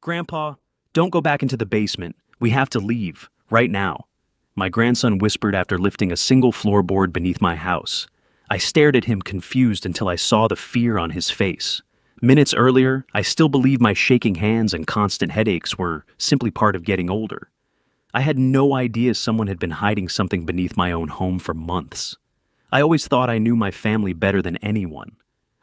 Grandpa, don't go back into the basement. We have to leave, right now. My grandson whispered after lifting a single floorboard beneath my house. I stared at him confused until I saw the fear on his face. Minutes earlier, I still believed my shaking hands and constant headaches were simply part of getting older. I had no idea someone had been hiding something beneath my own home for months. I always thought I knew my family better than anyone.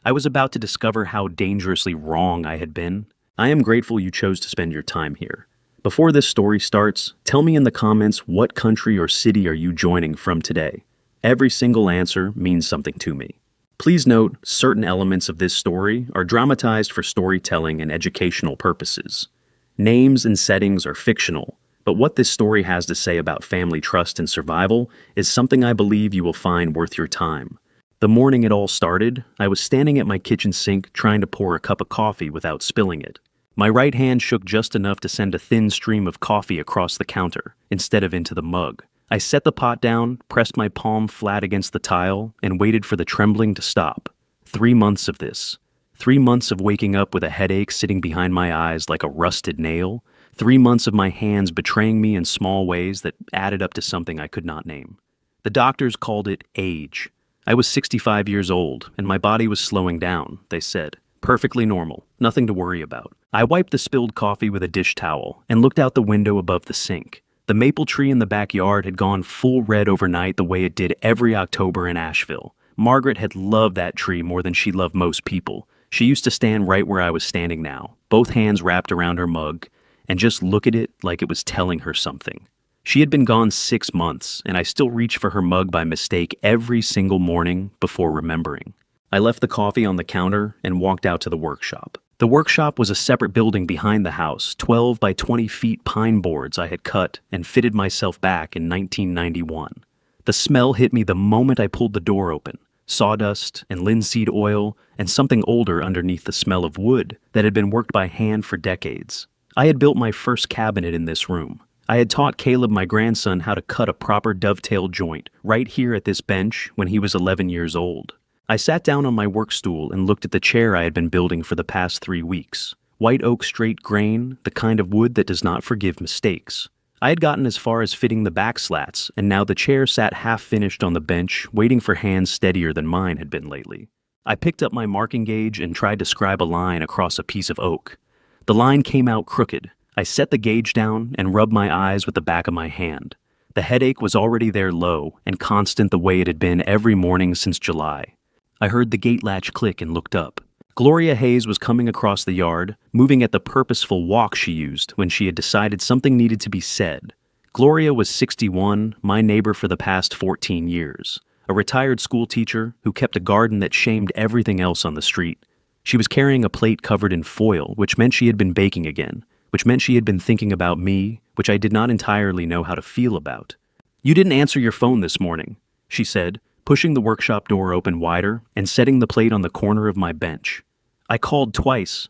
I was about to discover how dangerously wrong I had been. I am grateful you chose to spend your time here. Before this story starts, tell me in the comments what country or city are you joining from today. Every single answer means something to me. Please note, certain elements of this story are dramatized for storytelling and educational purposes. Names and settings are fictional, but what this story has to say about family trust and survival is something I believe you will find worth your time. The morning it all started, I was standing at my kitchen sink trying to pour a cup of coffee without spilling it. My right hand shook just enough to send a thin stream of coffee across the counter, instead of into the mug. I set the pot down, pressed my palm flat against the tile, and waited for the trembling to stop. 3 months of this. 3 months of waking up with a headache sitting behind my eyes like a rusted nail. 3 months of my hands betraying me in small ways that added up to something I could not name. The doctors called it age. I was 65 years old, and my body was slowing down, they said. Perfectly normal, nothing to worry about. I wiped the spilled coffee with a dish towel and looked out the window above the sink. The maple tree in the backyard had gone full red overnight the way it did every October in Asheville. Margaret had loved that tree more than she loved most people. She used to stand right where I was standing now, both hands wrapped around her mug, and just look at it like it was telling her something. She had been gone 6 months, and I still reached for her mug by mistake every single morning before remembering. I left the coffee on the counter and walked out to the workshop. The workshop was a separate building behind the house, 12 by 20 feet pine boards I had cut and fitted myself back in 1991. The smell hit me the moment I pulled the door open. Sawdust and linseed oil and something older underneath the smell of wood that had been worked by hand for decades. I had built my first cabinet in this room. I had taught Caleb, my grandson, how to cut a proper dovetail joint right here at this bench when he was 11 years old. I sat down on my work stool and looked at the chair I had been building for the past 3 weeks. White oak straight grain, the kind of wood that does not forgive mistakes. I had gotten as far as fitting the back slats, and now the chair sat half-finished on the bench, waiting for hands steadier than mine had been lately. I picked up my marking gauge and tried to scribe a line across a piece of oak. The line came out crooked. I set the gauge down and rubbed my eyes with the back of my hand. The headache was already there low and constant the way it had been every morning since July. I heard the gate latch click and looked up. Gloria Hayes was coming across the yard, moving at the purposeful walk she used when she had decided something needed to be said. Gloria was 61, my neighbor for the past 14 years, a retired school teacher who kept a garden that shamed everything else on the street. She was carrying a plate covered in foil, which meant she had been baking again, which meant she had been thinking about me, which I did not entirely know how to feel about. "You didn't answer your phone this morning," she said, pushing the workshop door open wider and setting the plate on the corner of my bench. "I called twice."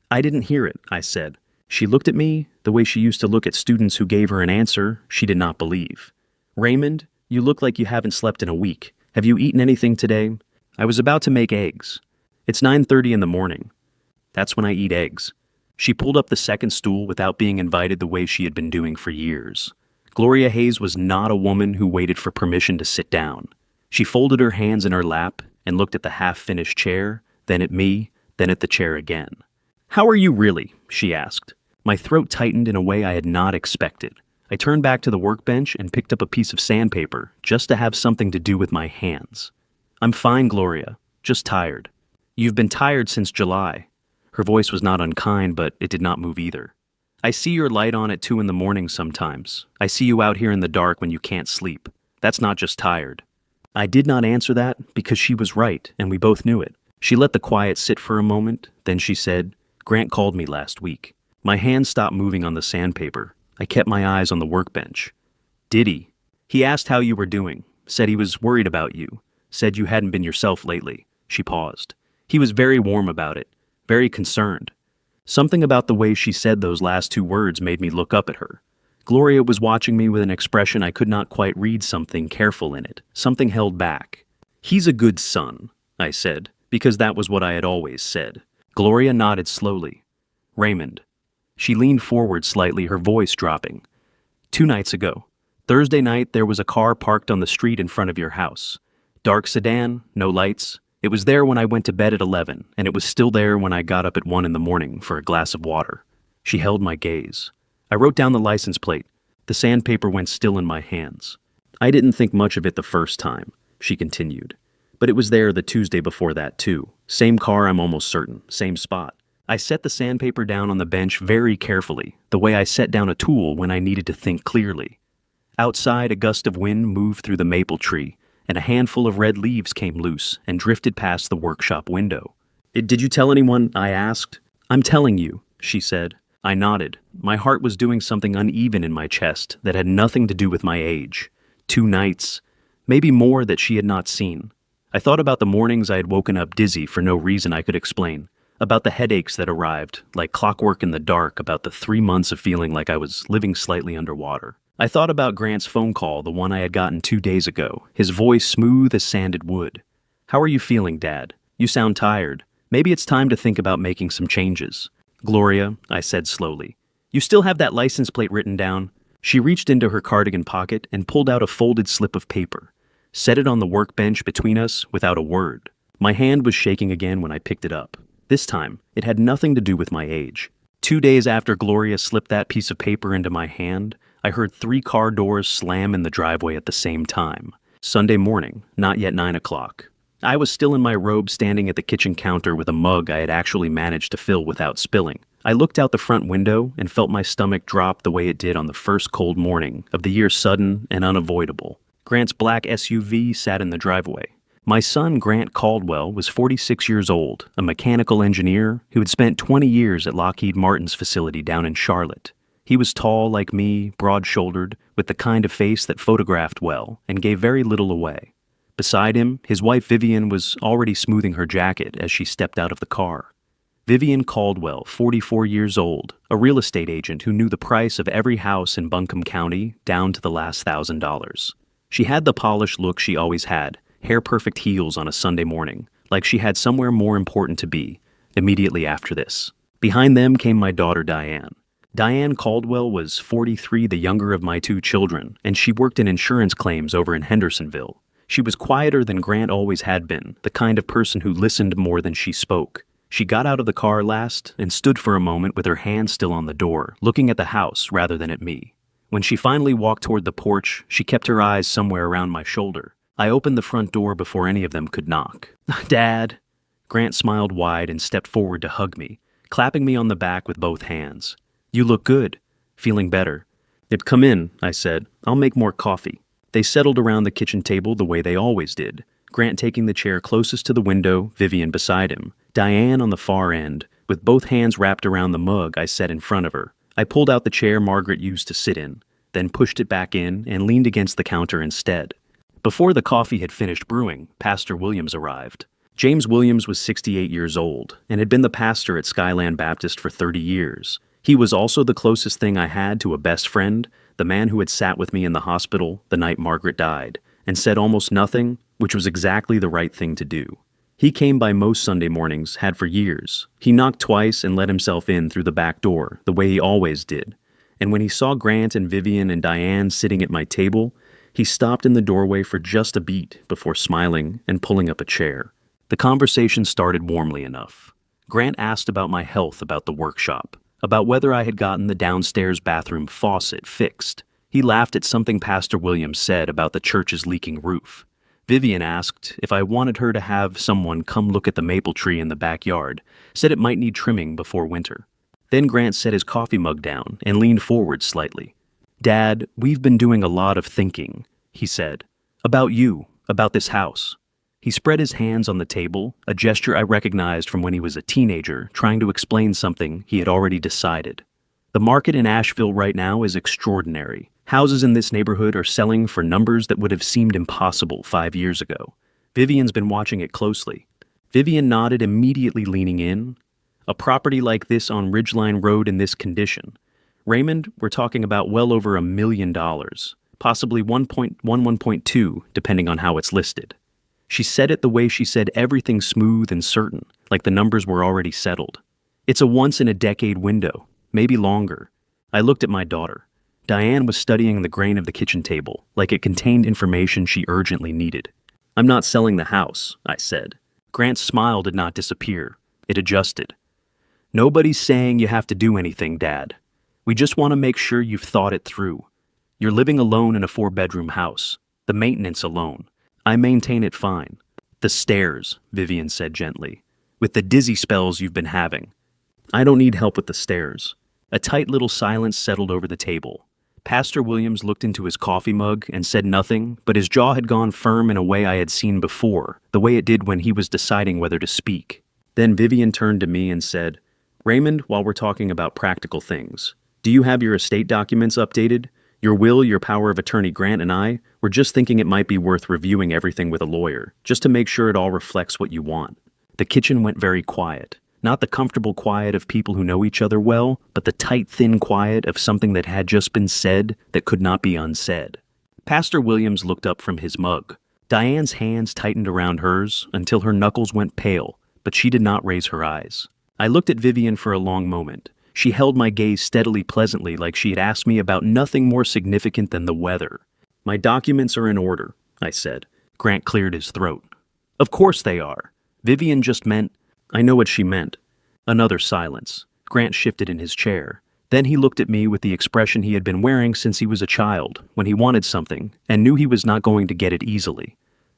"I didn't hear it," I said. She looked at me the way she used to look at students who gave her an answer she did not believe. "Raymond, you look like you haven't slept in a week. Have you eaten anything today?" "I was about to make eggs." "It's 9:30 in the morning." "That's when I eat eggs." She pulled up the second stool without being invited the way she had been doing for years. Gloria Hayes was not a woman who waited for permission to sit down. She folded her hands in her lap and looked at the half-finished chair, then at me, then at the chair again. "How are you really?" she asked. My throat tightened in a way I had not expected. I turned back to the workbench and picked up a piece of sandpaper just to have something to do with my hands. "I'm fine, Gloria. Just tired." "You've been tired since July." Her voice was not unkind, but it did not move either. "I see your light on at 2 in the morning sometimes. I see you out here in the dark when you can't sleep. That's not just tired." I did not answer that because she was right, and we both knew it. She let the quiet sit for a moment, then she said, "Grant called me last week." My hands stopped moving on the sandpaper. I kept my eyes on the workbench. "Did he?" "He asked how you were doing, said he was worried about you, said you hadn't been yourself lately." She paused. "He was very warm about it, very concerned." Something about the way she said those last 2 words made me look up at her. Gloria was watching me with an expression I could not quite read, something careful in it, something held back. "He's a good son," I said, because that was what I had always said. Gloria nodded slowly. "Raymond." She leaned forward slightly, her voice dropping. 2 nights ago. Thursday night, there was a car parked on the street in front of your house. Dark sedan, no lights. It was there when I went to bed at 11, and it was still there when I got up at 1 in the morning for a glass of water. She held my gaze. I wrote down the license plate. The sandpaper went still in my hands. I didn't think much of it the first time, she continued. But it was there the Tuesday before that, too. Same car, I'm almost certain. Same spot. I set the sandpaper down on the bench very carefully, the way I set down a tool when I needed to think clearly. Outside, a gust of wind moved through the maple tree, and a handful of red leaves came loose and drifted past the workshop window. Did you tell anyone? I asked. I'm telling you, she said. I nodded. My heart was doing something uneven in my chest that had nothing to do with my age. 2 nights, maybe more that she had not seen. I thought about the mornings I had woken up dizzy for no reason I could explain, about the headaches that arrived, like clockwork in the dark, about the 3 months of feeling like I was living slightly underwater. I thought about Grant's phone call, the one I had gotten 2 days ago, his voice smooth as sanded wood. How are you feeling, Dad? You sound tired. Maybe it's time to think about making some changes. Gloria, I said slowly, you still have that license plate written down? She reached into her cardigan pocket and pulled out a folded slip of paper, set it on the workbench between us without a word. My hand was shaking again when I picked it up. This time, it had nothing to do with my age. 2 days after Gloria slipped that piece of paper into my hand, I heard 3 car doors slam in the driveway at the same time. Sunday morning, not yet 9 o'clock. I was still in my robe standing at the kitchen counter with a mug I had actually managed to fill without spilling. I looked out the front window and felt my stomach drop the way it did on the first cold morning of the year, sudden and unavoidable. Grant's black SUV sat in the driveway. My son, Grant Caldwell, was 46 years old, a mechanical engineer who had spent 20 years at Lockheed Martin's facility down in Charlotte. He was tall like me, broad-shouldered, with the kind of face that photographed well and gave very little away. Beside him, his wife Vivian was already smoothing her jacket as she stepped out of the car. Vivian Caldwell, 44 years old, a real estate agent who knew the price of every house in Buncombe County down to the last $1,000. She had the polished look she always had, hair-perfect heels on a Sunday morning, like she had somewhere more important to be, immediately after this. Behind them came my daughter Diane. Diane Caldwell was 43, the younger of my 2 children, and she worked in insurance claims over in Hendersonville. She was quieter than Grant always had been, the kind of person who listened more than she spoke. She got out of the car last and stood for a moment with her hand still on the door, looking at the house rather than at me. When she finally walked toward the porch, she kept her eyes somewhere around my shoulder. I opened the front door before any of them could knock. Dad! Grant smiled wide and stepped forward to hug me, clapping me on the back with both hands. You look good. Feeling better. Come in, I said. I'll make more coffee. They settled around the kitchen table the way they always did, Grant taking the chair closest to the window, Vivian beside him, Diane on the far end, with both hands wrapped around the mug I set in front of her. I pulled out the chair Margaret used to sit in, then pushed it back in and leaned against the counter instead. Before the coffee had finished brewing, Pastor Williams arrived. James Williams was 68 years old and had been the pastor at Skyland Baptist for 30 years. He was also the closest thing I had to a best friend, the man who had sat with me in the hospital the night Margaret died, and said almost nothing, which was exactly the right thing to do. He came by most Sunday mornings, had for years. He knocked twice and let himself in through the back door, the way he always did. And when he saw Grant and Vivian and Diane sitting at my table, he stopped in the doorway for just a beat before smiling and pulling up a chair. The conversation started warmly enough. Grant asked about my health, about the workshop, about whether I had gotten the downstairs bathroom faucet fixed. He laughed at something Pastor Williams said about the church's leaking roof. Vivian asked if I wanted her to have someone come look at the maple tree in the backyard, said it might need trimming before winter. Then Grant set his coffee mug down and leaned forward slightly. Dad, we've been doing a lot of thinking, he said. About you, about this house. He spread his hands on the table, a gesture I recognized from when he was a teenager, trying to explain something he had already decided. The market in Asheville right now is extraordinary. Houses in this neighborhood are selling for numbers that would have seemed impossible 5 years ago. Vivian's been watching it closely. Vivian nodded, immediately leaning in. A property like this on Ridgeline Road in this condition. Raymond, we're talking about well over $1 million, possibly 1.2, depending on how it's listed. She said it the way she said everything, smooth and certain, like the numbers were already settled. It's a once-in-a-decade window, maybe longer. I looked at my daughter. Diane was studying the grain of the kitchen table, like it contained information she urgently needed. "I'm not selling the house," I said. Grant's smile did not disappear. It adjusted. "Nobody's saying you have to do anything, Dad. We just want to make sure you've thought it through. You're living alone in a 4-bedroom house. The maintenance alone. I maintain it fine." "The stairs," Vivian said gently. "With the dizzy spells you've been having." "I don't need help with the stairs." A tight little silence settled over the table. Pastor Williams looked into his coffee mug and said nothing, but his jaw had gone firm in a way I had seen before, the way it did when he was deciding whether to speak. Then Vivian turned to me and said, "Raymond, while we're talking about practical things, do you have your estate documents updated? Your will, your power of attorney Grant and I, were just thinking it might be worth reviewing everything with a lawyer, just to make sure it all reflects what you want." The kitchen went very quiet. Not the comfortable quiet of people who know each other well, but the tight, thin quiet of something that had just been said that could not be unsaid. Pastor Williams looked up from his mug. Diane's hands tightened around hers until her knuckles went pale, but she did not raise her eyes. I looked at Vivian for a long moment. She held my gaze steadily, pleasantly, like she had asked me about nothing more significant than the weather. "My documents are in order," I said. Grant cleared his throat. "Of course they are. Vivian just meant—" I know what she meant. Another silence. Grant shifted in his chair. Then he looked at me with the expression he had been wearing since he was a child, when he wanted something and knew he was not going to get it easily.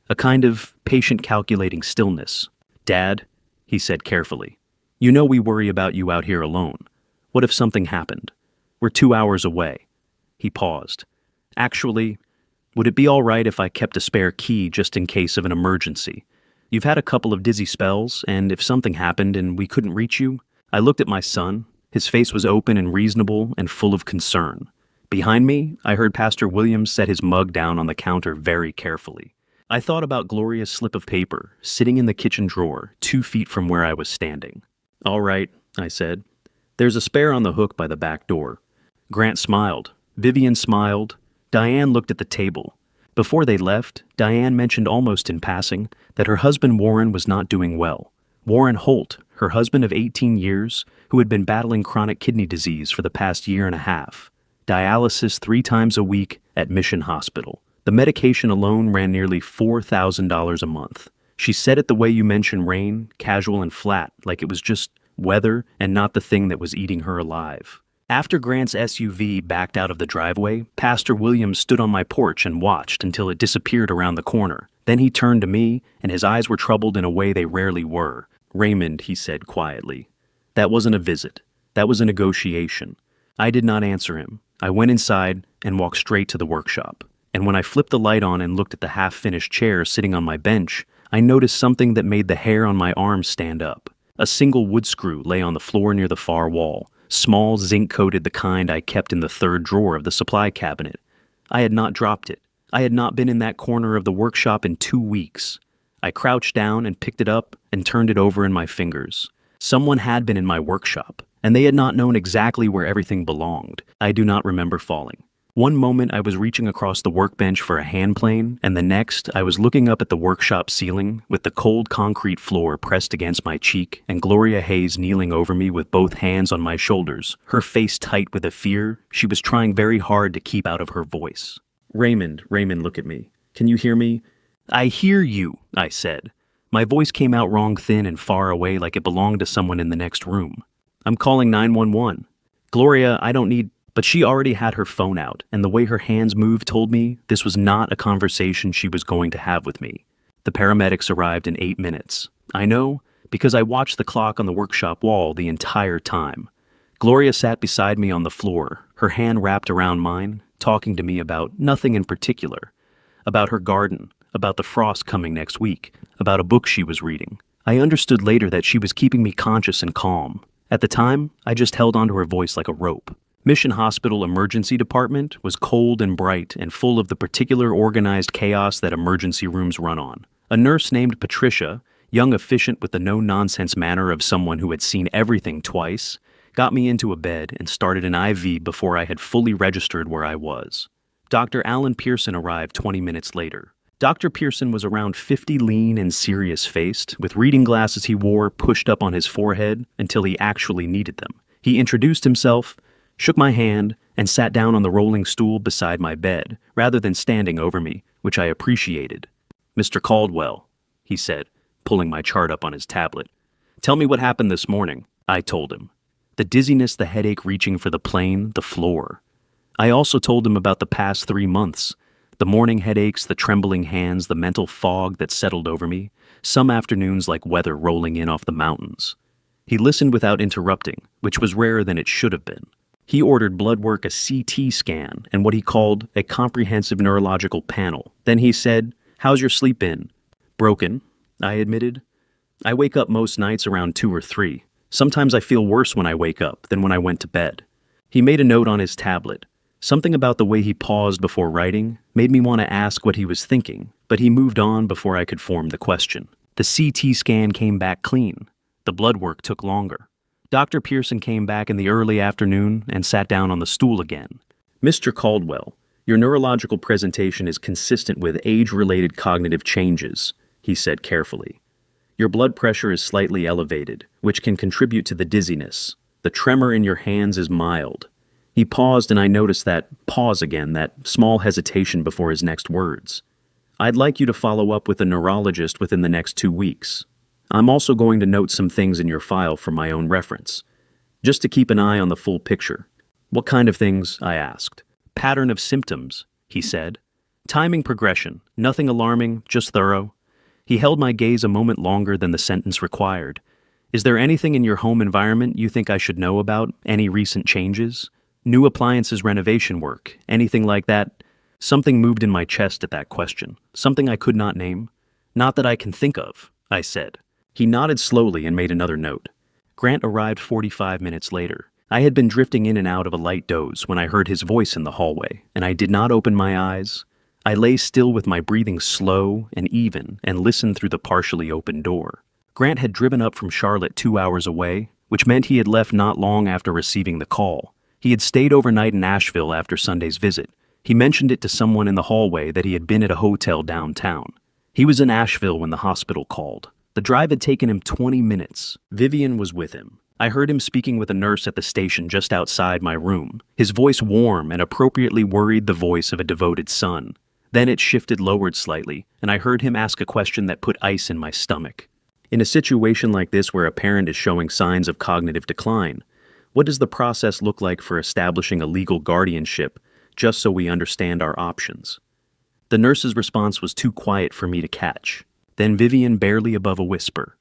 A kind of patient, calculating stillness. "Dad," he said carefully, "you know we worry about you out here alone. What if something happened? We're 2 hours away." He paused. "Actually, would it be all right if I kept a spare key just in case of an emergency? You've had a couple of dizzy spells, and if something happened and we couldn't reach you..." I looked at my son. His face was open and reasonable and full of concern. Behind me, I heard Pastor Williams set his mug down on the counter very carefully. I thought about Gloria's slip of paper, sitting in the kitchen drawer, 2 feet from where I was standing. "All right," I said. "There's a spare on the hook by the back door." Grant smiled. Vivian smiled. Diane looked at the table. Before they left, Diane mentioned almost in passing that her husband Warren was not doing well. Warren Holt, her husband of 18 years, who had been battling chronic kidney disease for the past year and a half. Dialysis 3 times a week at Mission Hospital. The medication alone ran nearly $4,000 a month. She said it the way you mention rain, casual and flat, like it was just weather and not the thing that was eating her alive. After Grant's SUV backed out of the driveway, Pastor Williams stood on my porch and watched until it disappeared around the corner. Then he turned to me, and his eyes were troubled in a way they rarely were. "Raymond," he said quietly, "that wasn't a visit. That was a negotiation." I did not answer him. I went inside and walked straight to the workshop. And when I flipped the light on and looked at the half-finished chair sitting on my bench, I noticed something that made the hair on my arms stand up. A single wood screw lay on the floor near the far wall. Small, zinc-coated, the kind I kept in the 3rd drawer of the supply cabinet. I had not dropped it. I had not been in that corner of the workshop in 2 weeks. I crouched down and picked it up and turned it over in my fingers. Someone had been in my workshop, and they had not known exactly where everything belonged. I do not remember falling. One moment I was reaching across the workbench for a hand plane, and the next I was looking up at the workshop ceiling with the cold concrete floor pressed against my cheek and Gloria Hayes kneeling over me with both hands on my shoulders, her face tight with a fear she was trying very hard to keep out of her voice. Raymond, look at me. Can you hear me?" "I hear you," I said. My voice came out wrong, thin and far away, like it belonged to someone in the next room. "I'm calling 911. Gloria, I don't need..." But she already had her phone out, and the way her hands moved told me this was not a conversation she was going to have with me. The paramedics arrived in 8 minutes. I know, because I watched the clock on the workshop wall the entire time. Gloria sat beside me on the floor, her hand wrapped around mine, talking to me about nothing in particular. About her garden, about the frost coming next week, about a book she was reading. I understood later that she was keeping me conscious and calm. At the time, I just held onto her voice like a rope. Mission Hospital Emergency Department was cold and bright and full of the particular organized chaos that emergency rooms run on. A nurse named Patricia, young, efficient, with the no-nonsense manner of someone who had seen everything twice, got me into a bed and started an IV before I had fully registered where I was. Dr. Alan Pearson arrived 20 minutes later. Dr. Pearson was around 50, lean and serious-faced, with reading glasses he wore pushed up on his forehead until he actually needed them. He introduced himself, shook my hand, and sat down on the rolling stool beside my bed, rather than standing over me, which I appreciated. "Mr. Caldwell," he said, pulling my chart up on his tablet. "Tell me what happened this morning," I told him. The dizziness, the headache reaching for the plane, the floor. I also told him about the past 3 months, the morning headaches, the trembling hands, the mental fog that settled over me, some afternoons like weather rolling in off the mountains. He listened without interrupting, which was rarer than it should have been. He ordered blood work, a CT scan, and what he called a comprehensive neurological panel. Then he said, "How's your sleep been?" "Broken," I admitted. "I wake up most nights around 2 or 3. Sometimes I feel worse when I wake up than when I went to bed." He made a note on his tablet. Something about the way he paused before writing made me want to ask what he was thinking, but he moved on before I could form the question. The CT scan came back clean. The blood work took longer. Dr. Pearson came back in the early afternoon and sat down on the stool again. "Mr. Caldwell, your neurological presentation is consistent with age-related cognitive changes," he said carefully. "Your blood pressure is slightly elevated, which can contribute to the dizziness. The tremor in your hands is mild." He paused, and I noticed that pause again, that small hesitation before his next words. "I'd like you to follow up with a neurologist within the next 2 weeks. I'm also going to note some things in your file for my own reference, just to keep an eye on the full picture." "What kind of things?" I asked. "Pattern of symptoms," he said. "Timing progression, nothing alarming, just thorough." He held my gaze a moment longer than the sentence required. "Is there anything in your home environment you think I should know about? Any recent changes? New appliances, renovation work, anything like that?" Something moved in my chest at that question, something I could not name. "Not that I can think of," I said. He nodded slowly and made another note. Grant arrived 45 minutes later. I had been drifting in and out of a light doze when I heard his voice in the hallway, and I did not open my eyes. I lay still with my breathing slow and even and listened through the partially open door. Grant had driven up from Charlotte 2 hours away, which meant he had left not long after receiving the call. He had stayed overnight in Asheville after Sunday's visit. He mentioned it to someone in the hallway that he had been at a hotel downtown. He was in Asheville when the hospital called. The drive had taken him 20 minutes. Vivian was with him. I heard him speaking with a nurse at the station just outside my room, his voice warm and appropriately worried, the voice of a devoted son. Then it shifted lowered slightly, and I heard him ask a question that put ice in my stomach. "In a situation like this where a parent is showing signs of cognitive decline, what does the process look like for establishing a legal guardianship, just so we understand our options?" The nurse's response was too quiet for me to catch. Then Vivian, barely above a whisper.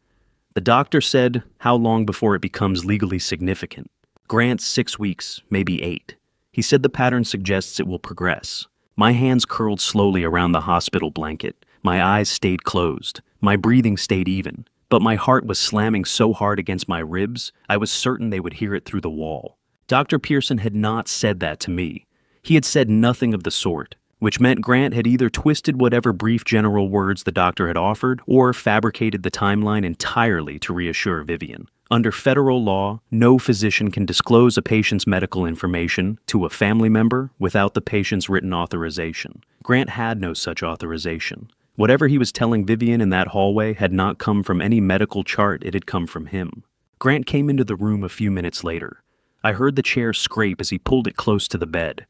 "The doctor said, how long before it becomes legally significant?" "Grant, 6 weeks, maybe 8. He said the pattern suggests it will progress." My hands curled slowly around the hospital blanket. My eyes stayed closed. My breathing stayed even. But my heart was slamming so hard against my ribs, I was certain they would hear it through the wall. Dr. Pearson had not said that to me. He had said nothing of the sort, which meant Grant had either twisted whatever brief general words the doctor had offered or fabricated the timeline entirely to reassure Vivian. Under federal law, no physician can disclose a patient's medical information to a family member without the patient's written authorization. Grant had no such authorization. Whatever he was telling Vivian in that hallway had not come from any medical chart, it had come from him. Grant came into the room a few minutes later. I heard the chair scrape as he pulled it close to the bed.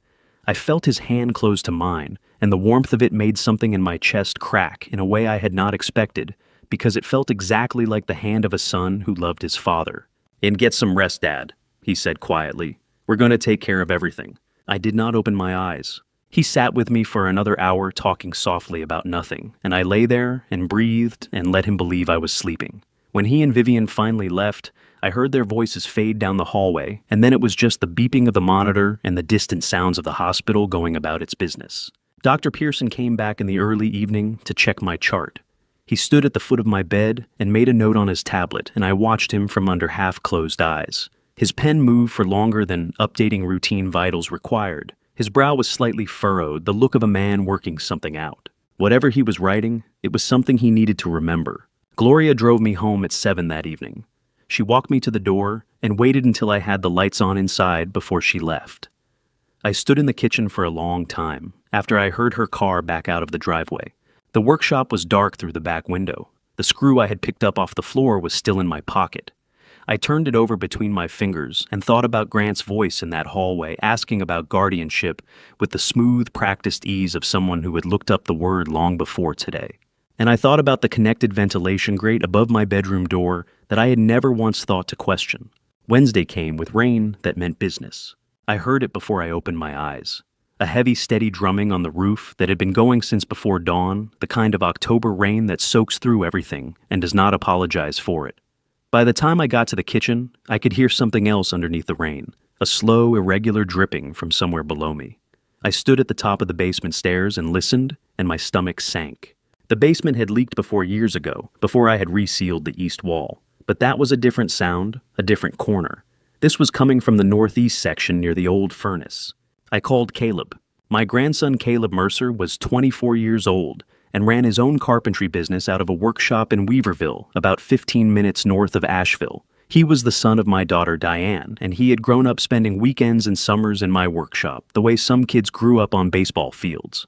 I felt his hand close to mine, and the warmth of it made something in my chest crack in a way I had not expected, because it felt exactly like the hand of a son who loved his father. "And get some rest, Dad," he said quietly. "We're going to take care of everything." I did not open my eyes. He sat with me for another hour talking softly about nothing, and I lay there and breathed and let him believe I was sleeping. When he and Vivian finally left, I heard their voices fade down the hallway, and then it was just the beeping of the monitor and the distant sounds of the hospital going about its business. Dr. Pearson came back in the early evening to check my chart. He stood at the foot of my bed and made a note on his tablet, and I watched him from under half-closed eyes. His pen moved for longer than updating routine vitals required. His brow was slightly furrowed, the look of a man working something out. Whatever he was writing, it was something he needed to remember. Gloria drove me home at 7 that evening. She walked me to the door and waited until I had the lights on inside before she left. I stood in the kitchen for a long time after I heard her car back out of the driveway. The workshop was dark through the back window. The screw I had picked up off the floor was still in my pocket. I turned it over between my fingers and thought about Grant's voice in that hallway asking about guardianship with the smooth, practiced ease of someone who had looked up the word long before today. And I thought about the connected ventilation grate above my bedroom door that I had never once thought to question. Wednesday came with rain that meant business. I heard it before I opened my eyes. A heavy, steady drumming on the roof that had been going since before dawn, the kind of October rain that soaks through everything and does not apologize for it. By the time I got to the kitchen, I could hear something else underneath the rain, a slow, irregular dripping from somewhere below me. I stood at the top of the basement stairs and listened, and my stomach sank. The basement had leaked before years ago, before I had resealed the east wall. But that was a different sound, a different corner. This was coming from the northeast section near the old furnace. I called Caleb. My grandson Caleb Mercer was 24 years old and ran his own carpentry business out of a workshop in Weaverville, about 15 minutes north of Asheville. He was the son of my daughter Diane, and he had grown up spending weekends and summers in my workshop, the way some kids grew up on baseball fields.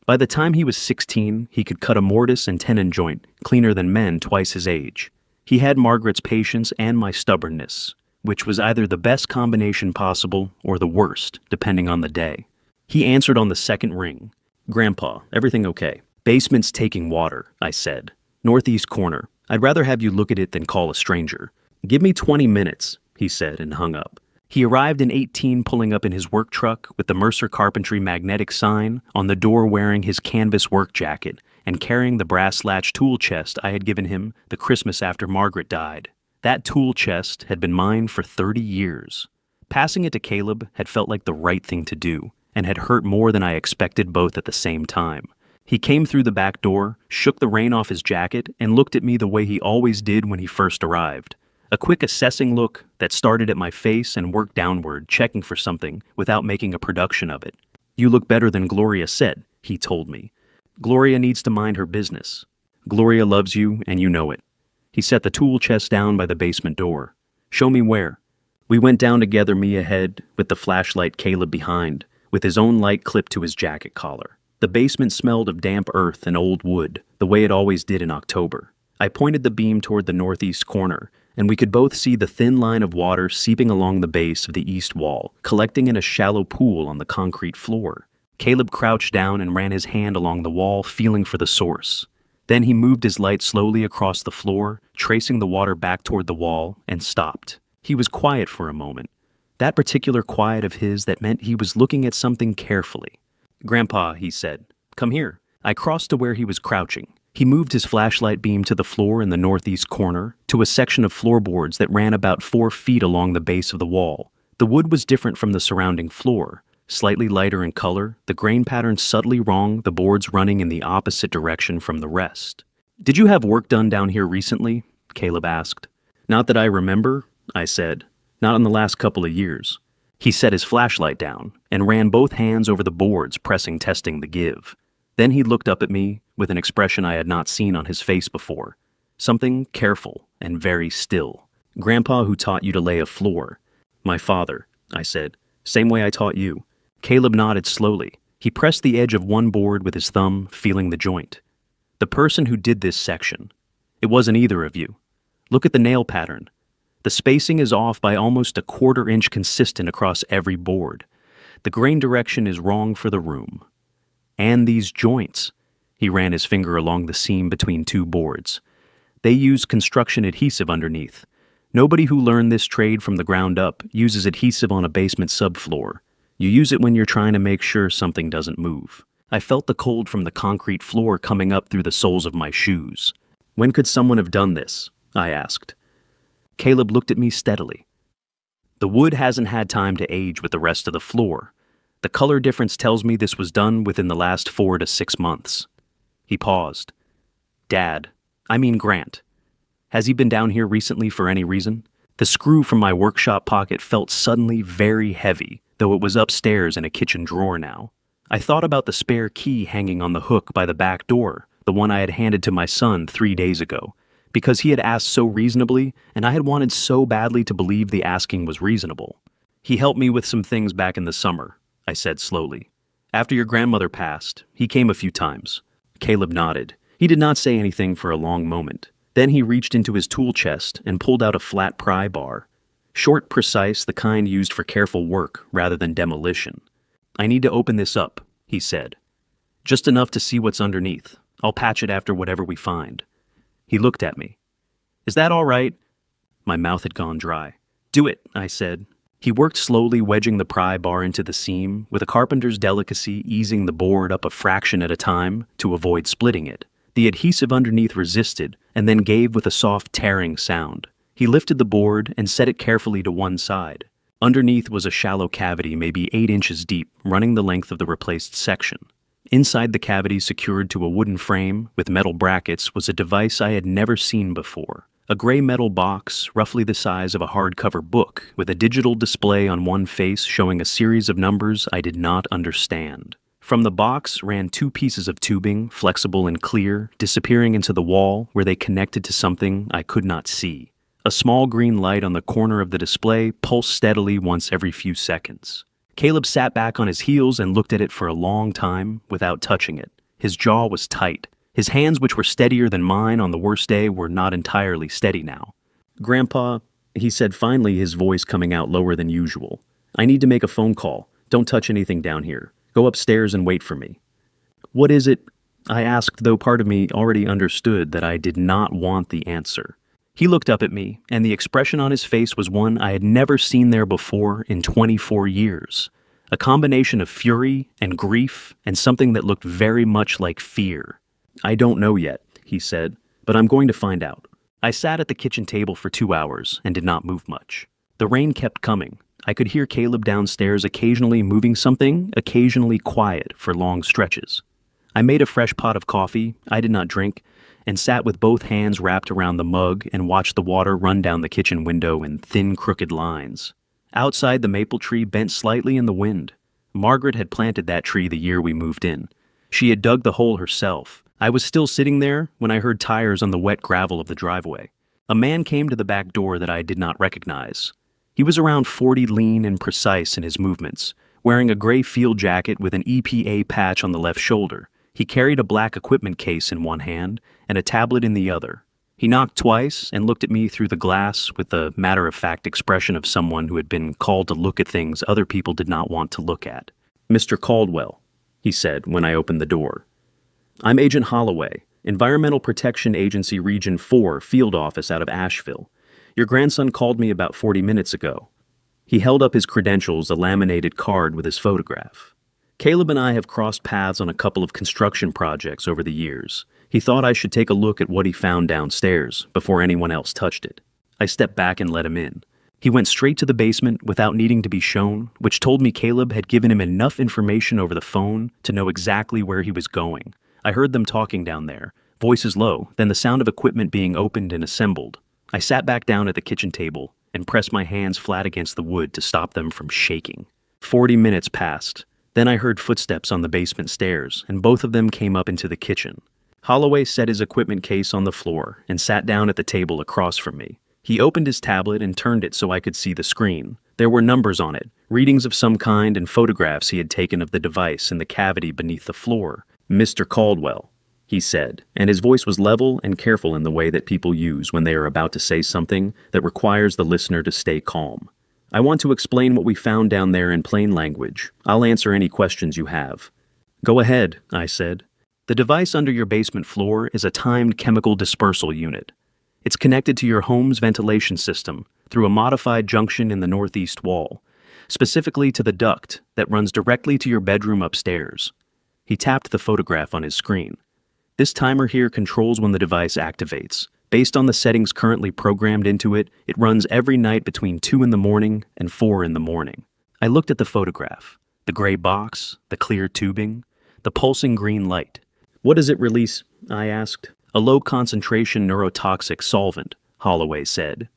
By the time he was 16, he could cut a mortise and tenon joint, cleaner than men twice his age. He had Margaret's patience and my stubbornness, which was either the best combination possible or the worst, depending on the day. He answered on the second ring. "Grandpa, everything okay?" "Basement's taking water," I said. "Northeast corner. I'd rather have you look at it than call a stranger." "Give me 20 minutes, he said and hung up. He arrived in 18 pulling up in his work truck with the Mercer Carpentry magnetic sign on the door, wearing his canvas work jacket and carrying the brass latch tool chest I had given him the Christmas after Margaret died. That tool chest had been mine for 30 years. Passing it to Caleb had felt like the right thing to do and had hurt more than I expected both at the same time. He came through the back door, shook the rain off his jacket, and looked at me the way he always did when he first arrived. A quick assessing look that started at my face and worked downward, checking for something without making a production of it. "You look better than Gloria said," he told me. "Gloria needs to mind her business. Gloria loves you, and you know it." He set the tool chest down by the basement door. "Show me where." We went down together, me ahead, with the flashlight, Caleb behind, with his own light clipped to his jacket collar. The basement smelled of damp earth and old wood, the way it always did in October. I pointed the beam toward the northeast corner, and we could both see the thin line of water seeping along the base of the east wall, collecting in a shallow pool on the concrete floor. Caleb crouched down and ran his hand along the wall, feeling for the source. Then he moved his light slowly across the floor, tracing the water back toward the wall, and stopped. He was quiet for a moment. That particular quiet of his that meant he was looking at something carefully. "Grandpa," he said, "come here." I crossed to where he was crouching. He moved his flashlight beam to the floor in the northeast corner, to a section of floorboards that ran about 4 feet along the base of the wall. The wood was different from the surrounding floor, slightly lighter in color, the grain pattern subtly wrong, the boards running in the opposite direction from the rest. "Did you have work done down here recently?" Caleb asked. "Not that I remember," I said. "Not in the last couple of years." He set his flashlight down and ran both hands over the boards, pressing, testing the give. Then he looked up at me with an expression I had not seen on his face before. Something careful and very still. "Grandpa who taught you to lay a floor." "My father," I said. "Same way I taught you." Caleb nodded slowly. He pressed the edge of one board with his thumb, feeling the joint. "The person who did this section. It wasn't either of you. Look at the nail pattern. The spacing is off by almost a 1/4 inch consistent across every board. The grain direction is wrong for the room. And these joints." He ran his finger along the seam between 2 boards. "They use construction adhesive underneath. Nobody who learned this trade from the ground up uses adhesive on a basement subfloor. You use it when you're trying to make sure something doesn't move." I felt the cold from the concrete floor coming up through the soles of my shoes. "When could someone have done this?" I asked. Caleb looked at me steadily. "The wood hasn't had time to age with the rest of the floor. The color difference tells me this was done within the last 4 to 6 months. He paused. Grant. Has he been down here recently for any reason?" The screw from my workshop pocket felt suddenly very heavy, though it was upstairs in a kitchen drawer now. I thought about the spare key hanging on the hook by the back door, the one I had handed to my son 3 days ago, because he had asked so reasonably, and I had wanted so badly to believe the asking was reasonable. "He helped me with some things back in the summer," I said slowly. "After your grandmother passed, he came a few times." Caleb nodded. He did not say anything for a long moment. Then he reached into his tool chest and pulled out a flat pry bar. Short, precise, the kind used for careful work rather than demolition. "I need to open this up," he said. "Just enough to see what's underneath. I'll patch it after whatever we find." He looked at me. "Is that all right?" My mouth had gone dry. "Do it," I said. He worked slowly, wedging the pry bar into the seam, with a carpenter's delicacy easing the board up a fraction at a time to avoid splitting it. The adhesive underneath resisted, and then gave with a soft tearing sound. He lifted the board and set it carefully to one side. Underneath was a shallow cavity maybe 8 inches deep, running the length of the replaced section. Inside the cavity, secured to a wooden frame with metal brackets, was a device I had never seen before. A gray metal box, roughly the size of a hardcover book, with a digital display on one face showing a series of numbers I did not understand. From the box ran 2 pieces of tubing, flexible and clear, disappearing into the wall where they connected to something I could not see. A small green light on the corner of the display pulsed steadily once every few seconds. Caleb sat back on his heels and looked at it for a long time without touching it. His jaw was tight. His hands, which were steadier than mine on the worst day, were not entirely steady now. "Grandpa," he said finally, his voice coming out lower than usual, "I need to make a phone call. Don't touch anything down here. Go upstairs and wait for me." "What is it?" I asked, though part of me already understood that I did not want the answer. He looked up at me, and the expression on his face was one I had never seen there before in 24 years. A combination of fury and grief and something that looked very much like fear. "I don't know yet," he said, "but I'm going to find out." I sat at the kitchen table for 2 hours and did not move much. The rain kept coming. I could hear Caleb downstairs occasionally moving something, occasionally quiet for long stretches. I made a fresh pot of coffee, I did not drink, and sat with both hands wrapped around the mug and watched the water run down the kitchen window in thin, crooked lines. Outside, the maple tree bent slightly in the wind. Margaret had planted that tree the year we moved in. She had dug the hole herself. I was still sitting there when I heard tires on the wet gravel of the driveway. A man came to the back door that I did not recognize. He was around 40, lean and precise in his movements, wearing a gray field jacket with an EPA patch on the left shoulder. He carried a black equipment case in one hand and a tablet in the other. He knocked twice and looked at me through the glass with the matter-of-fact expression of someone who had been called to look at things other people did not want to look at. "Mr. Caldwell," he said when I opened the door. "I'm Agent Holloway, Environmental Protection Agency Region 4 Field Office out of Asheville. Your grandson called me about 40 minutes ago." He held up his credentials, a laminated card with his photograph. "Caleb and I have crossed paths on a couple of construction projects over the years. He thought I should take a look at what he found downstairs before anyone else touched it." I stepped back and let him in. He went straight to the basement without needing to be shown, which told me Caleb had given him enough information over the phone to know exactly where he was going. I heard them talking down there, voices low, then the sound of equipment being opened and assembled. I sat back down at the kitchen table and pressed my hands flat against the wood to stop them from shaking. 40 minutes passed. Then I heard footsteps on the basement stairs, and both of them came up into the kitchen. Holloway set his equipment case on the floor and sat down at the table across from me. He opened his tablet and turned it so I could see the screen. There were numbers on it, readings of some kind, and photographs he had taken of the device in the cavity beneath the floor. "Mr. Caldwell," he said, and his voice was level and careful in the way that people use when they are about to say something that requires the listener to stay calm. "I want to explain what we found down there in plain language. I'll answer any questions you have." "Go ahead," I said. "The device under your basement floor is a timed chemical dispersal unit. It's connected to your home's ventilation system through a modified junction in the northeast wall, specifically to the duct that runs directly to your bedroom upstairs." He tapped the photograph on his screen. "This timer here controls when the device activates. Based on the settings currently programmed into it, it runs every night between 2 in the morning and 4 in the morning." I looked at the photograph, the gray box, the clear tubing, the pulsing green light. "What does it release?" I asked. "A low-concentration neurotoxic solvent," Holloway said.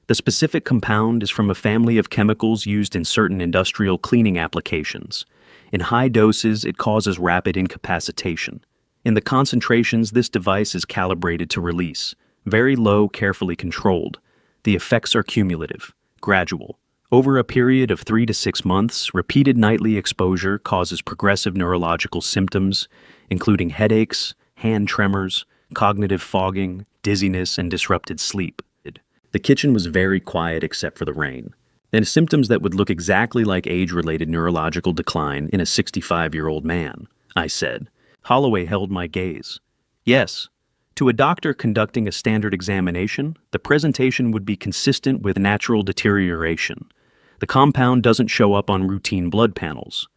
"The specific compound is from a family of chemicals used in certain industrial cleaning applications. In high doses, it causes rapid incapacitation. In the concentrations this device is calibrated to release, very low, carefully controlled. The effects are cumulative, gradual. Over a period of 3 to 6 months, repeated nightly exposure causes progressive neurological symptoms, including headaches, hand tremors, cognitive fogging, dizziness, and disrupted sleep. The kitchen was very quiet except for the rain, and symptoms that would look exactly like age-related neurological decline in a 65-year-old man, I said. Holloway held my gaze. Yes. To a doctor conducting a standard examination, the presentation would be consistent with natural deterioration. The compound doesn't show up on routine blood panels.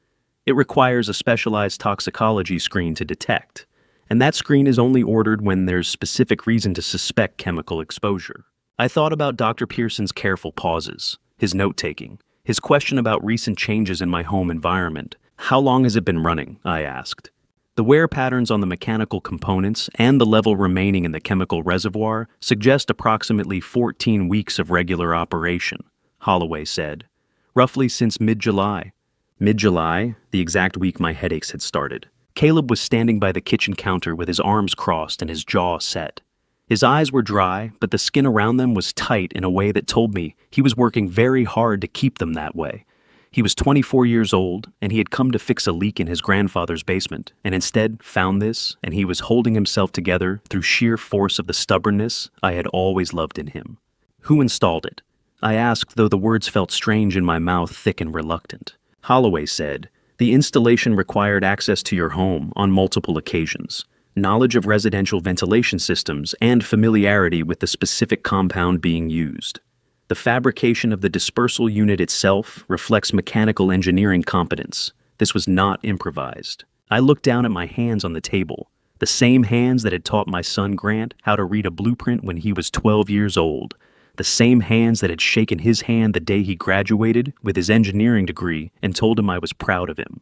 It requires a specialized toxicology screen to detect, and that screen is only ordered when there's specific reason to suspect chemical exposure. I thought about Dr. Pearson's careful pauses, his note-taking, his question about recent changes in my home environment. How long has it been running? I asked. The wear patterns on the mechanical components and the level remaining in the chemical reservoir suggest approximately 14 weeks of regular operation, Holloway said. Roughly since mid-July. Mid-July, the exact week my headaches had started. Caleb was standing by the kitchen counter with his arms crossed and his jaw set. His eyes were dry, but the skin around them was tight in a way that told me he was working very hard to keep them that way. He was 24 years old, and he had come to fix a leak in his grandfather's basement, and instead found this, and he was holding himself together through sheer force of the stubbornness I had always loved in him. Who installed it? I asked, though the words felt strange in my mouth, thick and reluctant. Holloway said, the installation required access to your home on multiple occasions, knowledge of residential ventilation systems, and familiarity with the specific compound being used. The fabrication of the dispersal unit itself reflects mechanical engineering competence. This was not improvised. I looked down at my hands on the table, the same hands that had taught my son Grant how to read a blueprint when he was 12 years old, the same hands that had shaken his hand the day he graduated with his engineering degree and told him I was proud of him.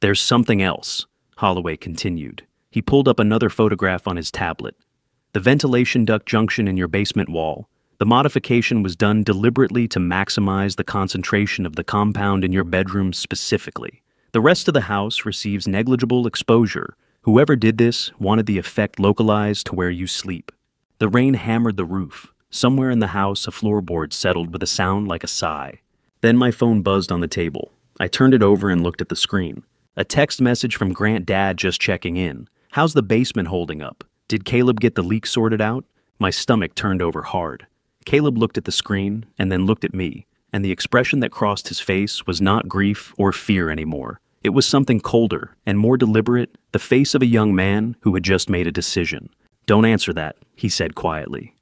There's something else, Holloway continued. He pulled up another photograph on his tablet. The ventilation duct junction in your basement wall. The modification was done deliberately to maximize the concentration of the compound in your bedroom specifically. The rest of the house receives negligible exposure. Whoever did this wanted the effect localized to where you sleep. The rain hammered the roof. Somewhere in the house, a floorboard settled with a sound like a sigh. Then my phone buzzed on the table. I turned it over and looked at the screen. A text message from Grant Dad just checking in. How's the basement holding up? Did Caleb get the leak sorted out? My stomach turned over hard. Caleb looked at the screen and then looked at me, and the expression that crossed his face was not grief or fear anymore. It was something colder and more deliberate, the face of a young man who had just made a decision. Don't answer that, he said quietly.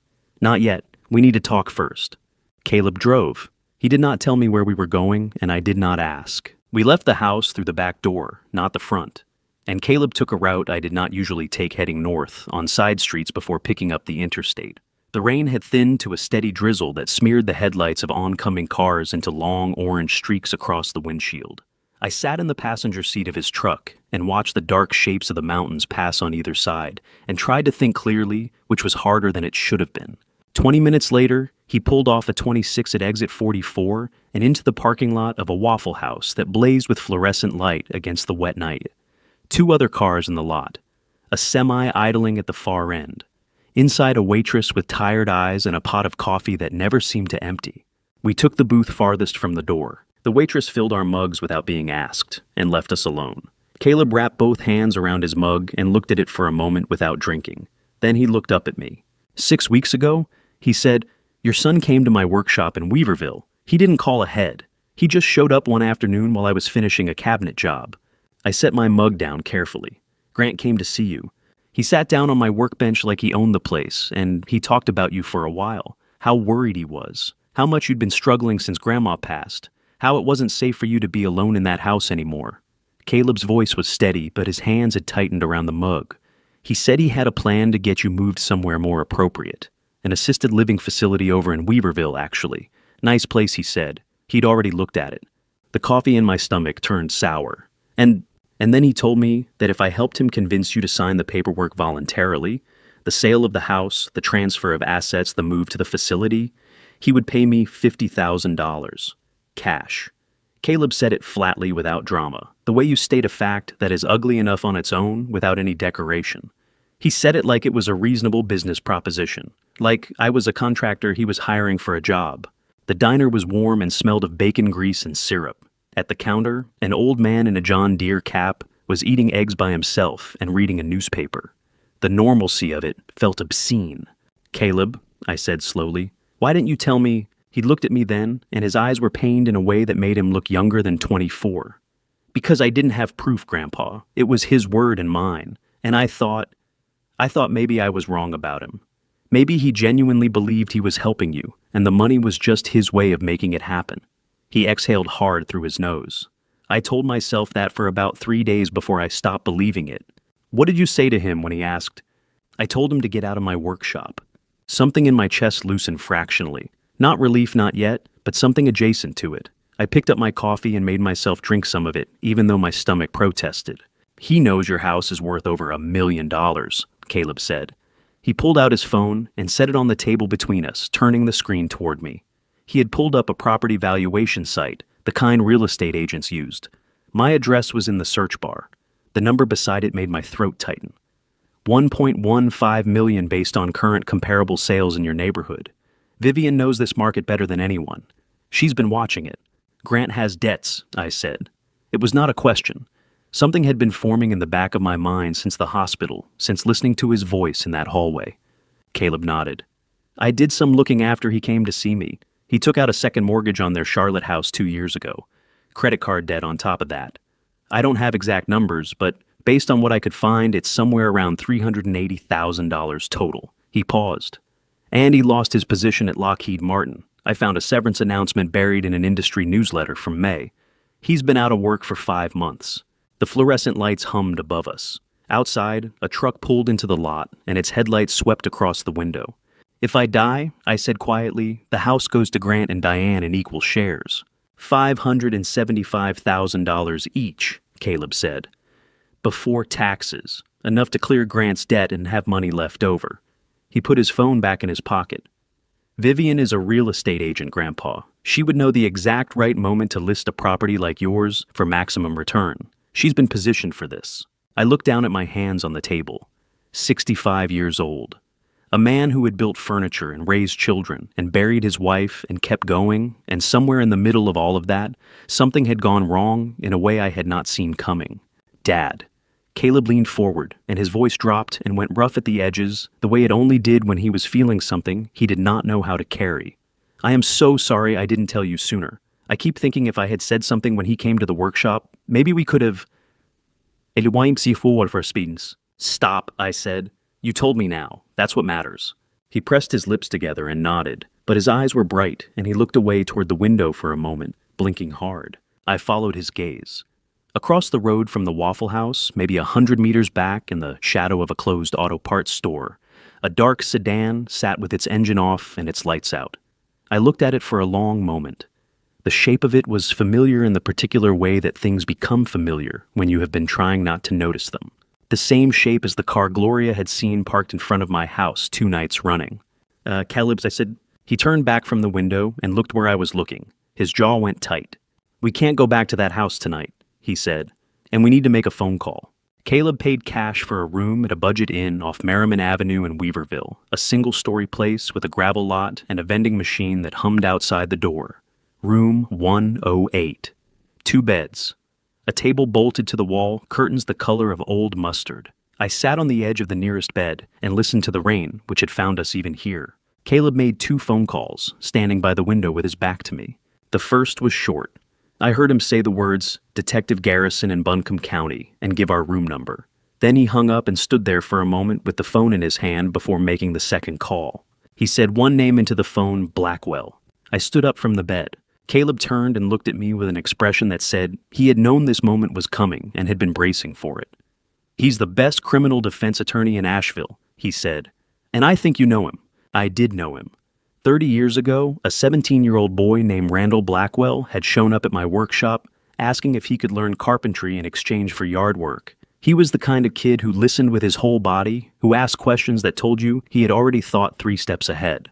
Not yet. We need to talk first. Caleb drove. He did not tell me where we were going, and I did not ask. We left the house through the back door, not the front. And Caleb took a route I did not usually take heading north, on side streets before picking up the interstate. The rain had thinned to a steady drizzle that smeared the headlights of oncoming cars into long orange streaks across the windshield. I sat in the passenger seat of his truck and watched the dark shapes of the mountains pass on either side, and tried to think clearly, which was harder than it should have been. 20 minutes later, he pulled off a 26 at exit 44 and into the parking lot of a Waffle House that blazed with fluorescent light against the wet night. 2 other cars in the lot, a semi idling at the far end. Inside, a waitress with tired eyes and a pot of coffee that never seemed to empty. We took the booth farthest from the door. The waitress filled our mugs without being asked and left us alone. Caleb wrapped both hands around his mug and looked at it for a moment without drinking. Then he looked up at me. 6 weeks ago, he said, your son came to my workshop in Weaverville. He didn't call ahead. He just showed up one afternoon while I was finishing a cabinet job. I set my mug down carefully. Grant came to see you. He sat down on my workbench like he owned the place, and he talked about you for a while. How worried he was. How much you'd been struggling since Grandma passed. How it wasn't safe for you to be alone in that house anymore. Caleb's voice was steady, but his hands had tightened around the mug. He said he had a plan to get you moved somewhere more appropriate. An assisted living facility over in Weaverville, actually. Nice place, he said. He'd already looked at it. The coffee in my stomach turned sour. And then he told me that if I helped him convince you to sign the paperwork voluntarily, the sale of the house, the transfer of assets, the move to the facility, he would pay me $50,000. Cash. Caleb said it flatly without drama, the way you state a fact that is ugly enough on its own without any decoration. He said it like it was a reasonable business proposition, like I was a contractor he was hiring for a job. The diner was warm and smelled of bacon grease and syrup. At the counter, an old man in a John Deere cap was eating eggs by himself and reading a newspaper. The normalcy of it felt obscene. Caleb, I said slowly, why didn't you tell me? He looked at me then, and his eyes were pained in a way that made him look younger than 24. Because I didn't have proof, Grandpa. It was his word and mine. And I thought maybe I was wrong about him. Maybe he genuinely believed he was helping you, and the money was just his way of making it happen. He exhaled hard through his nose. I told myself that for about 3 days before I stopped believing it. What did you say to him when he asked? I told him to get out of my workshop. Something in my chest loosened fractionally. Not relief, not yet, but something adjacent to it. I picked up my coffee and made myself drink some of it, even though my stomach protested. He knows your house is worth over $1 million, Caleb said. He pulled out his phone and set it on the table between us, turning the screen toward me. He had pulled up a property valuation site, the kind real estate agents used. My address was in the search bar. The number beside it made my throat tighten. 1.15 million based on current comparable sales in your neighborhood. Vivian knows this market better than anyone. She's been watching it. Grant has debts, I said. It was not a question. Something had been forming in the back of my mind since the hospital, since listening to his voice in that hallway. Caleb nodded. I did some looking after he came to see me. He took out a second mortgage on their Charlotte house 2 years ago. Credit card debt on top of that. I don't have exact numbers, but based on what I could find, it's somewhere around $380,000 total. He paused. And he lost his position at Lockheed Martin. I found a severance announcement buried in an industry newsletter from May. He's been out of work for 5 months. The fluorescent lights hummed above us. Outside, a truck pulled into the lot, and its headlights swept across the window. If I die, I said quietly, the house goes to Grant and Diane in equal shares. $575,000 each, Caleb said. Before taxes, enough to clear Grant's debt and have money left over. He put his phone back in his pocket. Vivian is a real estate agent, Grandpa. She would know the exact right moment to list a property like yours for maximum return. She's been positioned for this. I looked down at my hands on the table. 65 years old. A man who had built furniture and raised children and buried his wife and kept going, and somewhere in the middle of all of that, something had gone wrong in a way I had not seen coming. Dad. Caleb leaned forward, and his voice dropped and went rough at the edges, the way it only did when he was feeling something he did not know how to carry. I am so sorry I didn't tell you sooner. I keep thinking if I had said something when he came to the workshop, maybe we could have... Stop, I said. You told me now. That's what matters. He pressed his lips together and nodded, but his eyes were bright, and he looked away toward the window for a moment, blinking hard. I followed his gaze. Across the road from the Waffle House, maybe 100 meters back in the shadow of a closed auto parts store, a dark sedan sat with its engine off and its lights out. I looked at it for a long moment. The shape of it was familiar in the particular way that things become familiar when you have been trying not to notice them. The same shape as the car Gloria had seen parked in front of my house 2 nights running. Caleb's, I said. He turned back from the window and looked where I was looking. His jaw went tight. We can't go back to that house tonight, he said, and we need to make a phone call. Caleb paid cash for a room at a budget inn off Merriman Avenue in Weaverville, a single-story place with a gravel lot and a vending machine that hummed outside the door. Room 108. 2 beds. A table bolted to the wall, curtains the color of old mustard. I sat on the edge of the nearest bed and listened to the rain, which had found us even here. Caleb made 2 phone calls, standing by the window with his back to me. The first was short. I heard him say the words, Detective Garrison in Buncombe County, and give our room number. Then he hung up and stood there for a moment with the phone in his hand before making the second call. He said one name into the phone, Blackwell. I stood up from the bed. Caleb turned and looked at me with an expression that said he had known this moment was coming and had been bracing for it. He's the best criminal defense attorney in Asheville, he said. And I think you know him. I did know him. 30 years ago, a 17-year-old boy named Randall Blackwell had shown up at my workshop asking if he could learn carpentry in exchange for yard work. He was the kind of kid who listened with his whole body, who asked questions that told you he had already thought 3 steps ahead.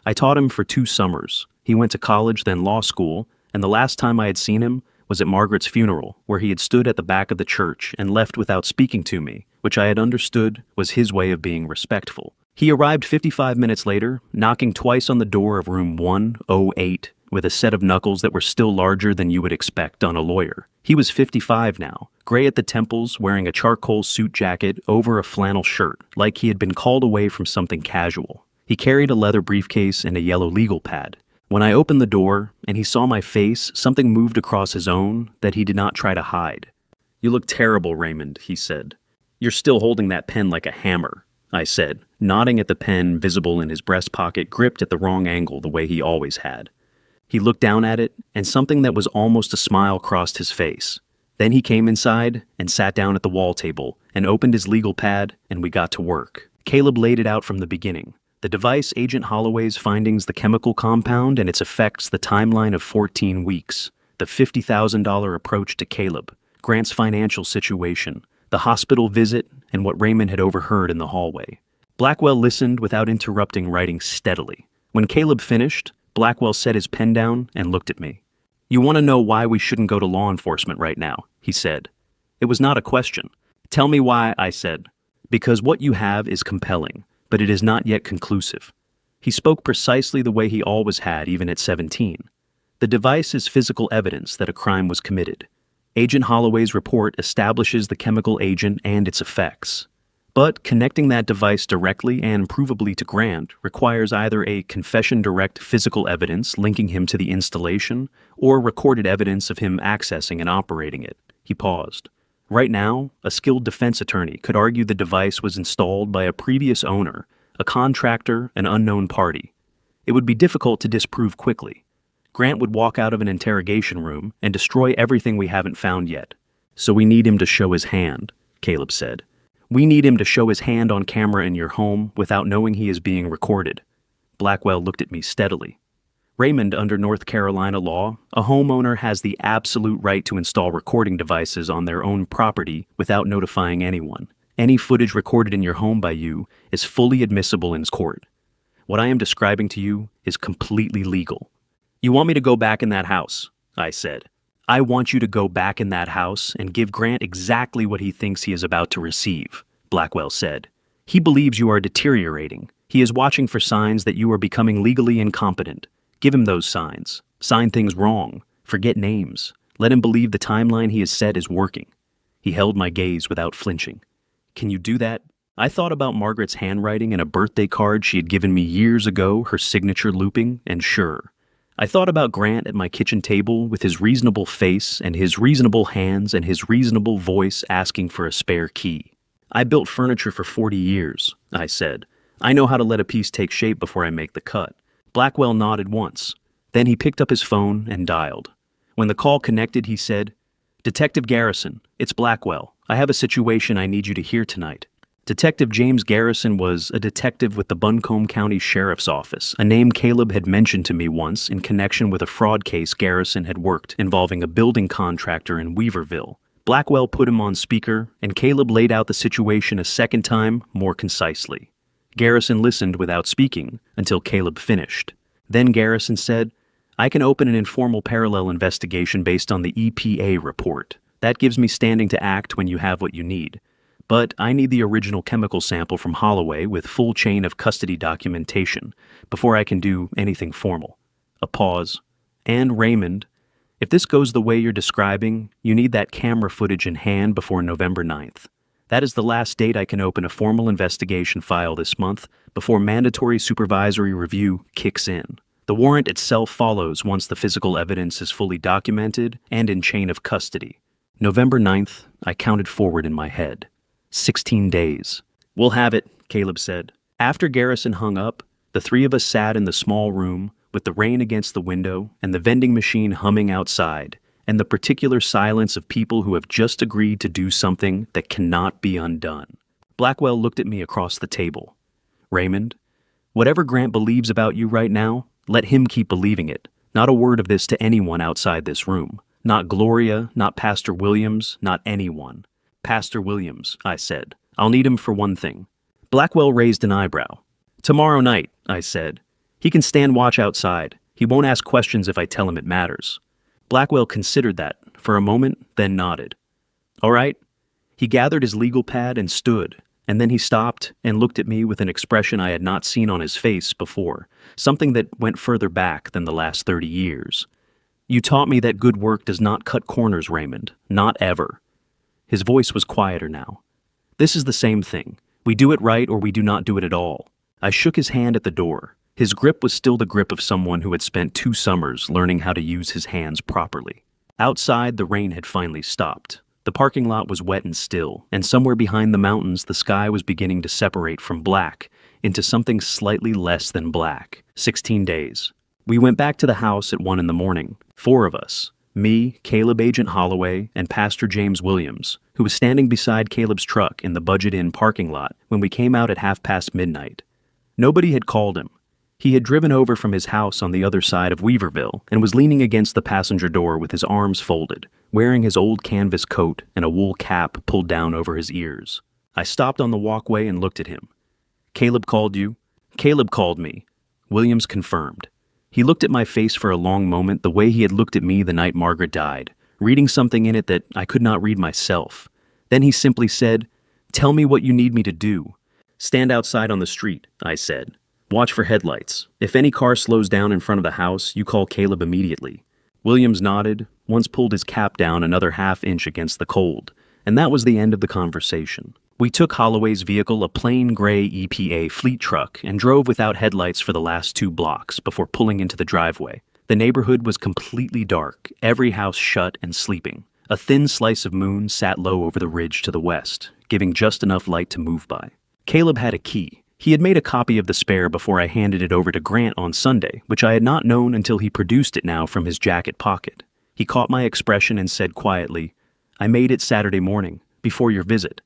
I taught him for 2 summers. He went to college, then law school, and the last time I had seen him was at Margaret's funeral, where he had stood at the back of the church and left without speaking to me, which I had understood was his way of being respectful. He arrived 55 minutes later, knocking twice on the door of room 108 with a set of knuckles that were still larger than you would expect on a lawyer. He was 55 now, gray at the temples, wearing a charcoal suit jacket over a flannel shirt, like he had been called away from something casual. He carried a leather briefcase and a yellow legal pad. When I opened the door and he saw my face, something moved across his own that he did not try to hide. "You look terrible, Raymond," he said. "You're still holding that pen like a hammer," I said, nodding at the pen visible in his breast pocket, gripped at the wrong angle the way he always had. He looked down at it, and something that was almost a smile crossed his face. Then he came inside and sat down at the wall table and opened his legal pad, and we got to work. Caleb laid it out from the beginning. The device, Agent Holloway's findings, the chemical compound and its effects, the timeline of 14 weeks, the $50,000 approach to Caleb, Grant's financial situation, the hospital visit, and what Raymond had overheard in the hallway. Blackwell listened without interrupting, writing steadily. When Caleb finished, Blackwell set his pen down and looked at me. "You want to know why we shouldn't go to law enforcement right now?" he said. It was not a question. "Tell me why," I said. "Because what you have is compelling, but it is not yet conclusive." He spoke precisely the way he always had, even at 17. "The device is physical evidence that a crime was committed. Agent Holloway's report establishes the chemical agent and its effects. But connecting that device directly and provably to Grant requires either a confession-direct physical evidence linking him to the installation or recorded evidence of him accessing and operating it." He paused. "Right now, a skilled defense attorney could argue the device was installed by a previous owner, a contractor, an unknown party. It would be difficult to disprove quickly. Grant would walk out of an interrogation room and destroy everything we haven't found yet. So we need him to show his hand," Caleb said. "We need him to show his hand on camera in your home without knowing he is being recorded." Blackwell looked at me steadily. "Raymond, under North Carolina law, a homeowner has the absolute right to install recording devices on their own property without notifying anyone. Any footage recorded in your home by you is fully admissible in court. What I am describing to you is completely legal." "You want me to go back in that house?" I said. "I want you to go back in that house and give Grant exactly what he thinks he is about to receive," Blackwell said. "He believes you are deteriorating. He is watching for signs that you are becoming legally incompetent. Give him those signs. Sign things wrong. Forget names. Let him believe the timeline he has set is working." He held my gaze without flinching. "Can you do that?" I thought about Margaret's handwriting in a birthday card she had given me years ago, her signature looping, and sure. I thought about Grant at my kitchen table with his reasonable face and his reasonable hands and his reasonable voice asking for a spare key. "I built furniture for 40 years, I said. "I know how to let a piece take shape before I make the cut." Blackwell nodded once. Then he picked up his phone and dialed. When the call connected, he said, "Detective Garrison, it's Blackwell. I have a situation I need you to hear tonight." Detective James Garrison was a detective with the Buncombe County Sheriff's Office, a name Caleb had mentioned to me once in connection with a fraud case Garrison had worked involving a building contractor in Weaverville. Blackwell put him on speaker, and Caleb laid out the situation a second time, more concisely. Garrison listened without speaking until Caleb finished. Then Garrison said, "I can open an informal parallel investigation based on the EPA report. That gives me standing to act when you have what you need. But I need the original chemical sample from Holloway with full chain of custody documentation before I can do anything formal." A pause. "And Raymond, if this goes the way you're describing, you need that camera footage in hand before November 9th. That is the last date I can open a formal investigation file this month before mandatory supervisory review kicks in. The warrant itself follows once the physical evidence is fully documented and in chain of custody. November 9th, I counted forward in my head. 16 days. "We'll have it," Caleb said. After Garrison hung up, the three of us sat in the small room with the rain against the window and the vending machine humming outside, and the particular silence of people who have just agreed to do something that cannot be undone. Blackwell looked at me across the table. "Raymond, whatever Grant believes about you right now, let him keep believing it. Not a word of this to anyone outside this room. Not Gloria, not Pastor Williams, not anyone." "Pastor Williams," I said. "I'll need him for one thing." Blackwell raised an eyebrow. "Tomorrow night," I said. "He can stand watch outside. He won't ask questions if I tell him it matters." Blackwell considered that for a moment, then nodded. "All right." He gathered his legal pad and stood, and then he stopped and looked at me with an expression I had not seen on his face before, something that went further back than the last 30 years. "You taught me that good work does not cut corners, Raymond. Not ever." His voice was quieter now. "This is the same thing. We do it right or we do not do it at all. I shook his hand at the door. His grip was still the grip of someone who had spent 2 summers learning how to use his hands properly. Outside, the rain had finally stopped. The parking lot was wet and still, and somewhere behind the mountains, the sky was beginning to separate from black into something slightly less than black. 16 days. We went back to the house at 1 in the morning. 4 of us. Me, Caleb Agent Holloway, and Pastor James Williams, who was standing beside Caleb's truck in the Budget Inn parking lot when we came out at midnight. Nobody had called him. He had driven over from his house on the other side of Weaverville and was leaning against the passenger door with his arms folded, wearing his old canvas coat and a wool cap pulled down over his ears. I stopped on the walkway and looked at him. "Caleb called you?" "Caleb called me." Williams confirmed. He looked at my face for a long moment the way he had looked at me the night Margaret died, reading something in it that I could not read myself. Then he simply said, "Tell me what you need me to do." "Stand outside on the street," I said. "Watch for headlights. If any car slows down in front of the house, you call Caleb immediately." Williams nodded, once pulled his cap down another half-inch against the cold, and that was the end of the conversation. We took Holloway's vehicle, a plain gray EPA fleet truck, and drove without headlights for the last 2 blocks before pulling into the driveway. The neighborhood was completely dark, every house shut and sleeping. A thin slice of moon sat low over the ridge to the west, giving just enough light to move by. Caleb had a key. He had made a copy of the spare before I handed it over to Grant on Sunday, which I had not known until he produced it now from his jacket pocket. He caught my expression and said quietly, "I made it Saturday morning, before your visit."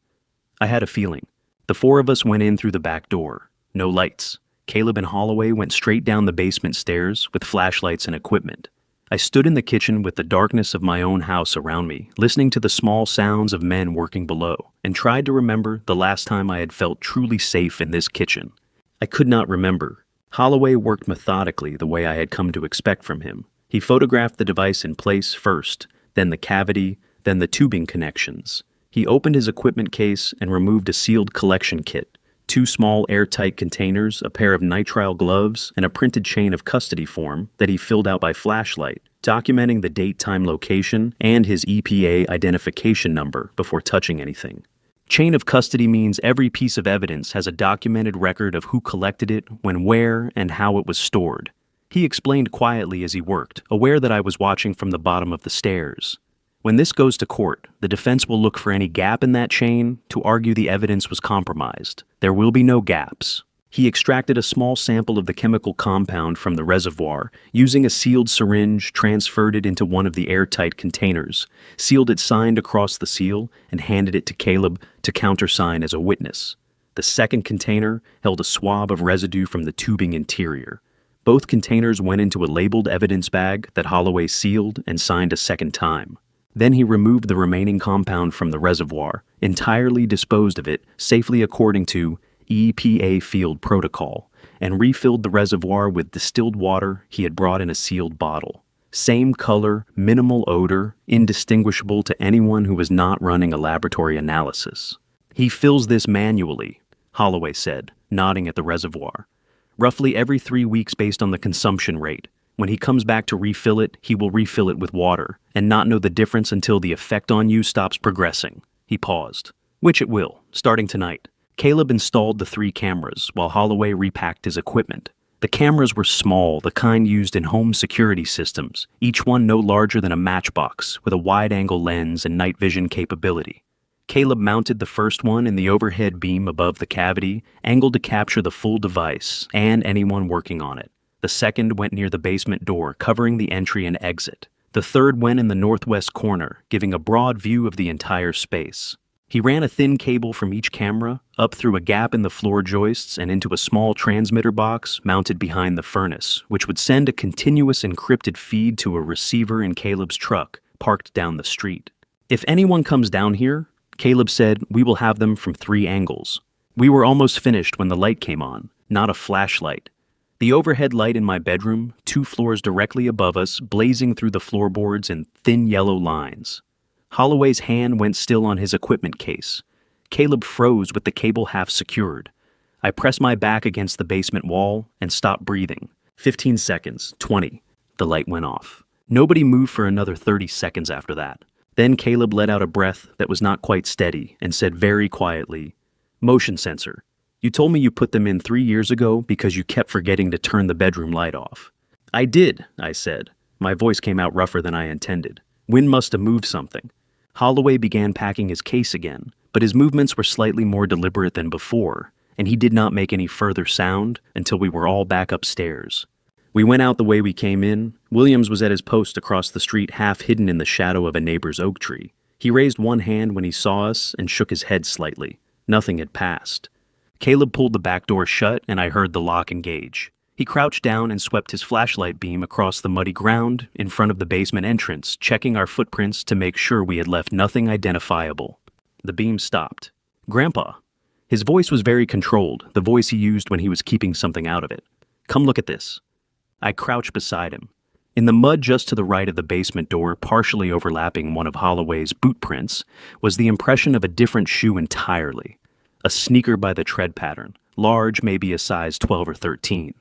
I had a feeling. The 4 of us went in through the back door. No lights. Caleb and Holloway went straight down the basement stairs with flashlights and equipment. I stood in the kitchen with the darkness of my own house around me, listening to the small sounds of men working below, and tried to remember the last time I had felt truly safe in this kitchen. I could not remember. Holloway worked methodically the way I had come to expect from him. He photographed the device in place first, then the cavity, then the tubing connections. He opened his equipment case and removed a sealed collection kit, 2 small airtight containers, a pair of nitrile gloves, and a printed chain of custody form that he filled out by flashlight, documenting the date, time, location, and his EPA identification number before touching anything. Chain of custody means every piece of evidence has a documented record of who collected it, when, where, and how it was stored. He explained quietly as he worked, aware that I was watching from the bottom of the stairs. When this goes to court, the defense will look for any gap in that chain to argue the evidence was compromised. There will be no gaps. He extracted a small sample of the chemical compound from the reservoir, using a sealed syringe, transferred it into one of the airtight containers, sealed it signed across the seal, and handed it to Caleb to countersign as a witness. The second container held a swab of residue from the tubing interior. Both containers went into a labeled evidence bag that Holloway sealed and signed a second time. Then he removed the remaining compound from the reservoir, entirely disposed of it safely according to EPA field protocol, and refilled the reservoir with distilled water he had brought in a sealed bottle. Same color, minimal odor, indistinguishable to anyone who was not running a laboratory analysis. "He fills this manually," Holloway said, nodding at the reservoir. "Roughly every 3 weeks based on the consumption rate. When he comes back to refill it, he will refill it with water, and not know the difference until the effect on you stops progressing." He paused. "Which it will, starting tonight." Caleb installed the 3 cameras, while Holloway repacked his equipment. The cameras were small, the kind used in home security systems, each one no larger than a matchbox, with a wide-angle lens and night vision capability. Caleb mounted the first one in the overhead beam above the cavity, angled to capture the full device and anyone working on it. The second went near the basement door, covering the entry and exit. The third went in the northwest corner, giving a broad view of the entire space. He ran a thin cable from each camera, up through a gap in the floor joists and into a small transmitter box mounted behind the furnace, which would send a continuous encrypted feed to a receiver in Caleb's truck, parked down the street. "If anyone comes down here," Caleb said, "we will have them from 3 angles." We were almost finished when the light came on, not a flashlight. The overhead light in my bedroom, 2 floors directly above us, blazing through the floorboards in thin yellow lines. Holloway's hand went still on his equipment case. Caleb froze with the cable half secured. I pressed my back against the basement wall and stopped breathing. 15 seconds, 20. The light went off. Nobody moved for another 30 seconds after that. Then Caleb let out a breath that was not quite steady and said very quietly, "Motion sensor. You told me you put them in 3 years ago because you kept forgetting to turn the bedroom light off. I did, I said. My voice came out rougher than I intended. Wynn must have moved something. Holloway began packing his case again, but his movements were slightly more deliberate than before, and he did not make any further sound until we were all back upstairs. We went out the way we came in. Williams was at his post across the street, half hidden in the shadow of a neighbor's oak tree. He raised one hand when he saw us and shook his head slightly. Nothing had passed. Caleb pulled the back door shut, and I heard the lock engage. He crouched down and swept his flashlight beam across the muddy ground in front of the basement entrance, checking our footprints to make sure we had left nothing identifiable. The beam stopped. "Grandpa." His voice was very controlled, the voice he used when he was keeping something out of it. "Come look at this." I crouched beside him. In the mud just to the right of the basement door, partially overlapping one of Holloway's boot prints, was the impression of a different shoe entirely. A sneaker by the tread pattern, large, maybe a size 12 or 13.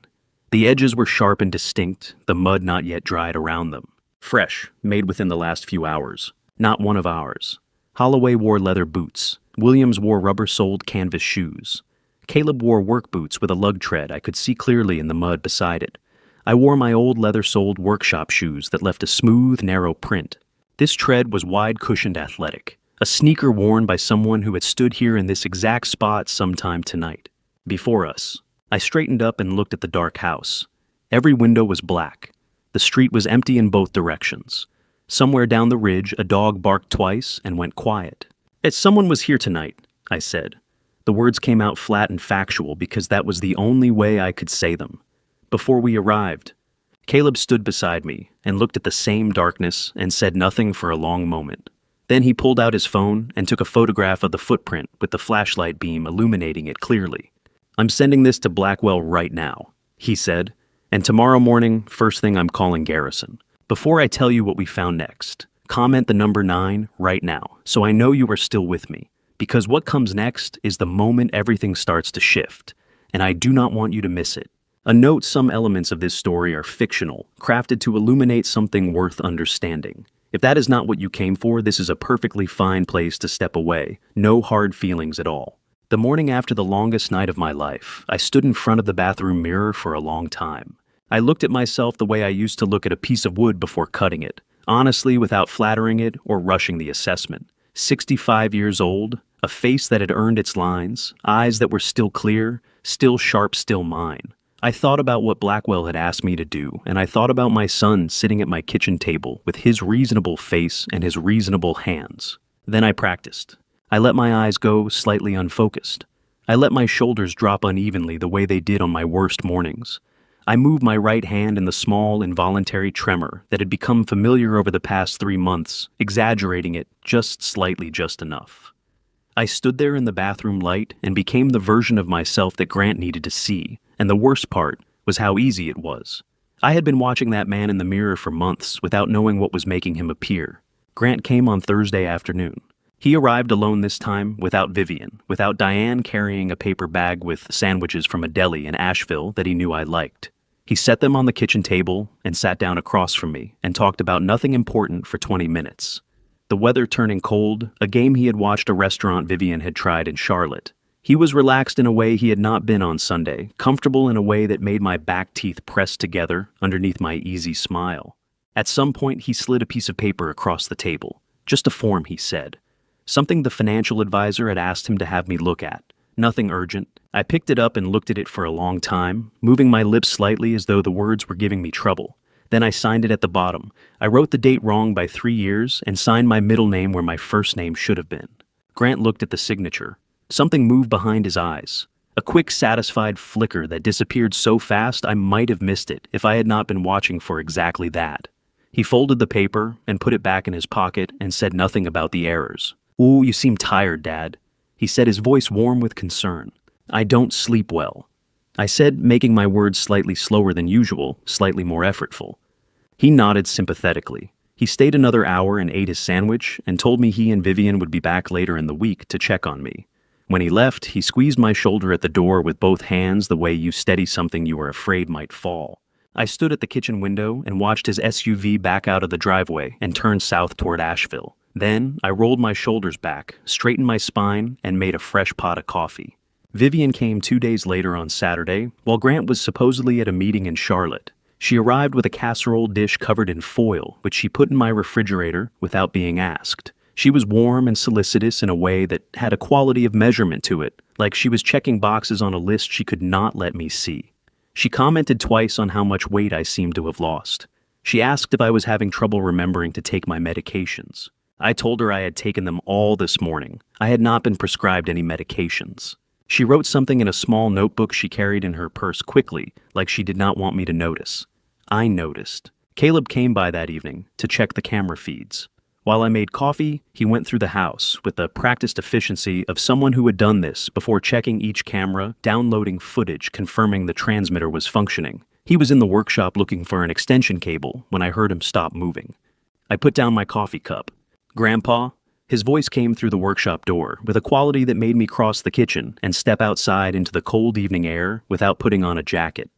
The edges were sharp and distinct, the mud not yet dried around them. Fresh, made within the last few hours. Not one of ours. Holloway wore leather boots. Williams wore rubber-soled canvas shoes. Caleb wore work boots with a lug tread I could see clearly in the mud beside it. I wore my old leather-soled workshop shoes that left a smooth, narrow print. This tread was wide-cushioned athletic, a sneaker worn by someone who had stood here in this exact spot sometime tonight. Before us, I straightened up and looked at the dark house. Every window was black. The street was empty in both directions. Somewhere down the ridge, a dog barked twice and went quiet. "Someone was here tonight," I said. The words came out flat and factual because that was the only way I could say them. Before we arrived, Caleb stood beside me and looked at the same darkness and said nothing for a long moment. Then he pulled out his phone and took a photograph of the footprint with the flashlight beam illuminating it clearly. "I'm sending this to Blackwell right now," he said, "and tomorrow morning, first thing I'm calling Garrison. Before I tell you what we found next, comment the number 9 right now so I know you are still with me, because what comes next is the moment everything starts to shift, and I do not want you to miss it. A note: some elements of this story are fictional, crafted to illuminate something worth understanding. If that is not what you came for, this is a perfectly fine place to step away. No hard feelings at all." The morning after the longest night of my life, I stood in front of the bathroom mirror for a long time. I looked at myself the way I used to look at a piece of wood before cutting it, honestly, without flattering it or rushing the assessment. 65 years old, a face that had earned its lines, eyes that were still clear, still sharp, still mine. I thought about what Blackwell had asked me to do, and I thought about my son sitting at my kitchen table with his reasonable face and his reasonable hands. Then I practiced. I let my eyes go slightly unfocused. I let my shoulders drop unevenly the way they did on my worst mornings. I moved my right hand in the small, involuntary tremor that had become familiar over the past 3 months, exaggerating it just slightly, just enough. I stood there in the bathroom light and became the version of myself that Grant needed to see, and the worst part was how easy it was. I had been watching that man in the mirror for months without knowing what was making him appear. Grant came on Thursday afternoon. He arrived alone this time, without Vivian, without Diane carrying a paper bag with sandwiches from a deli in Asheville that he knew I liked. He set them on the kitchen table and sat down across from me and talked about nothing important for 20 minutes. The weather turning cold, a game he had watched, a restaurant Vivian had tried in Charlotte. He was relaxed in a way he had not been on Sunday, comfortable in a way that made my back teeth press together underneath my easy smile. At some point, he slid a piece of paper across the table. Just a form, he said. Something the financial advisor had asked him to have me look at. Nothing urgent. I picked it up and looked at it for a long time, moving my lips slightly as though the words were giving me trouble. Then I signed it at the bottom. I wrote the date wrong by 3 years and signed my middle name where my first name should have been. Grant looked at the signature. Something moved behind his eyes. A quick, satisfied flicker that disappeared so fast I might have missed it if I had not been watching for exactly that. He folded the paper and put it back in his pocket and said nothing about the errors. "Ooh, you seem tired, Dad," he said, his voice warm with concern. "I don't sleep well," I said, making my words slightly slower than usual, slightly more effortful. He nodded sympathetically. He stayed another hour and ate his sandwich and told me he and Vivian would be back later in the week to check on me. When he left, he squeezed my shoulder at the door with both hands the way you steady something you are afraid might fall. I stood at the kitchen window and watched his SUV back out of the driveway and turn south toward Asheville. Then I rolled my shoulders back, straightened my spine, and made a fresh pot of coffee. Vivian came 2 days later on Saturday, while Grant was supposedly at a meeting in Charlotte. She arrived with a casserole dish covered in foil, which she put in my refrigerator without being asked. She was warm and solicitous in a way that had a quality of measurement to it, like she was checking boxes on a list she could not let me see. She commented twice on how much weight I seemed to have lost. She asked if I was having trouble remembering to take my medications. I told her I had taken them all this morning. I had not been prescribed any medications. She wrote something in a small notebook she carried in her purse quickly, like she did not want me to notice. I noticed. Caleb came by that evening to check the camera feeds. While I made coffee, he went through the house with the practiced efficiency of someone who had done this before checking each camera, downloading footage, confirming the transmitter was functioning. He was in the workshop looking for an extension cable when I heard him stop moving. I put down my coffee cup. "Grandpa?" His voice came through the workshop door with a quality that made me cross the kitchen and step outside into the cold evening air without putting on a jacket.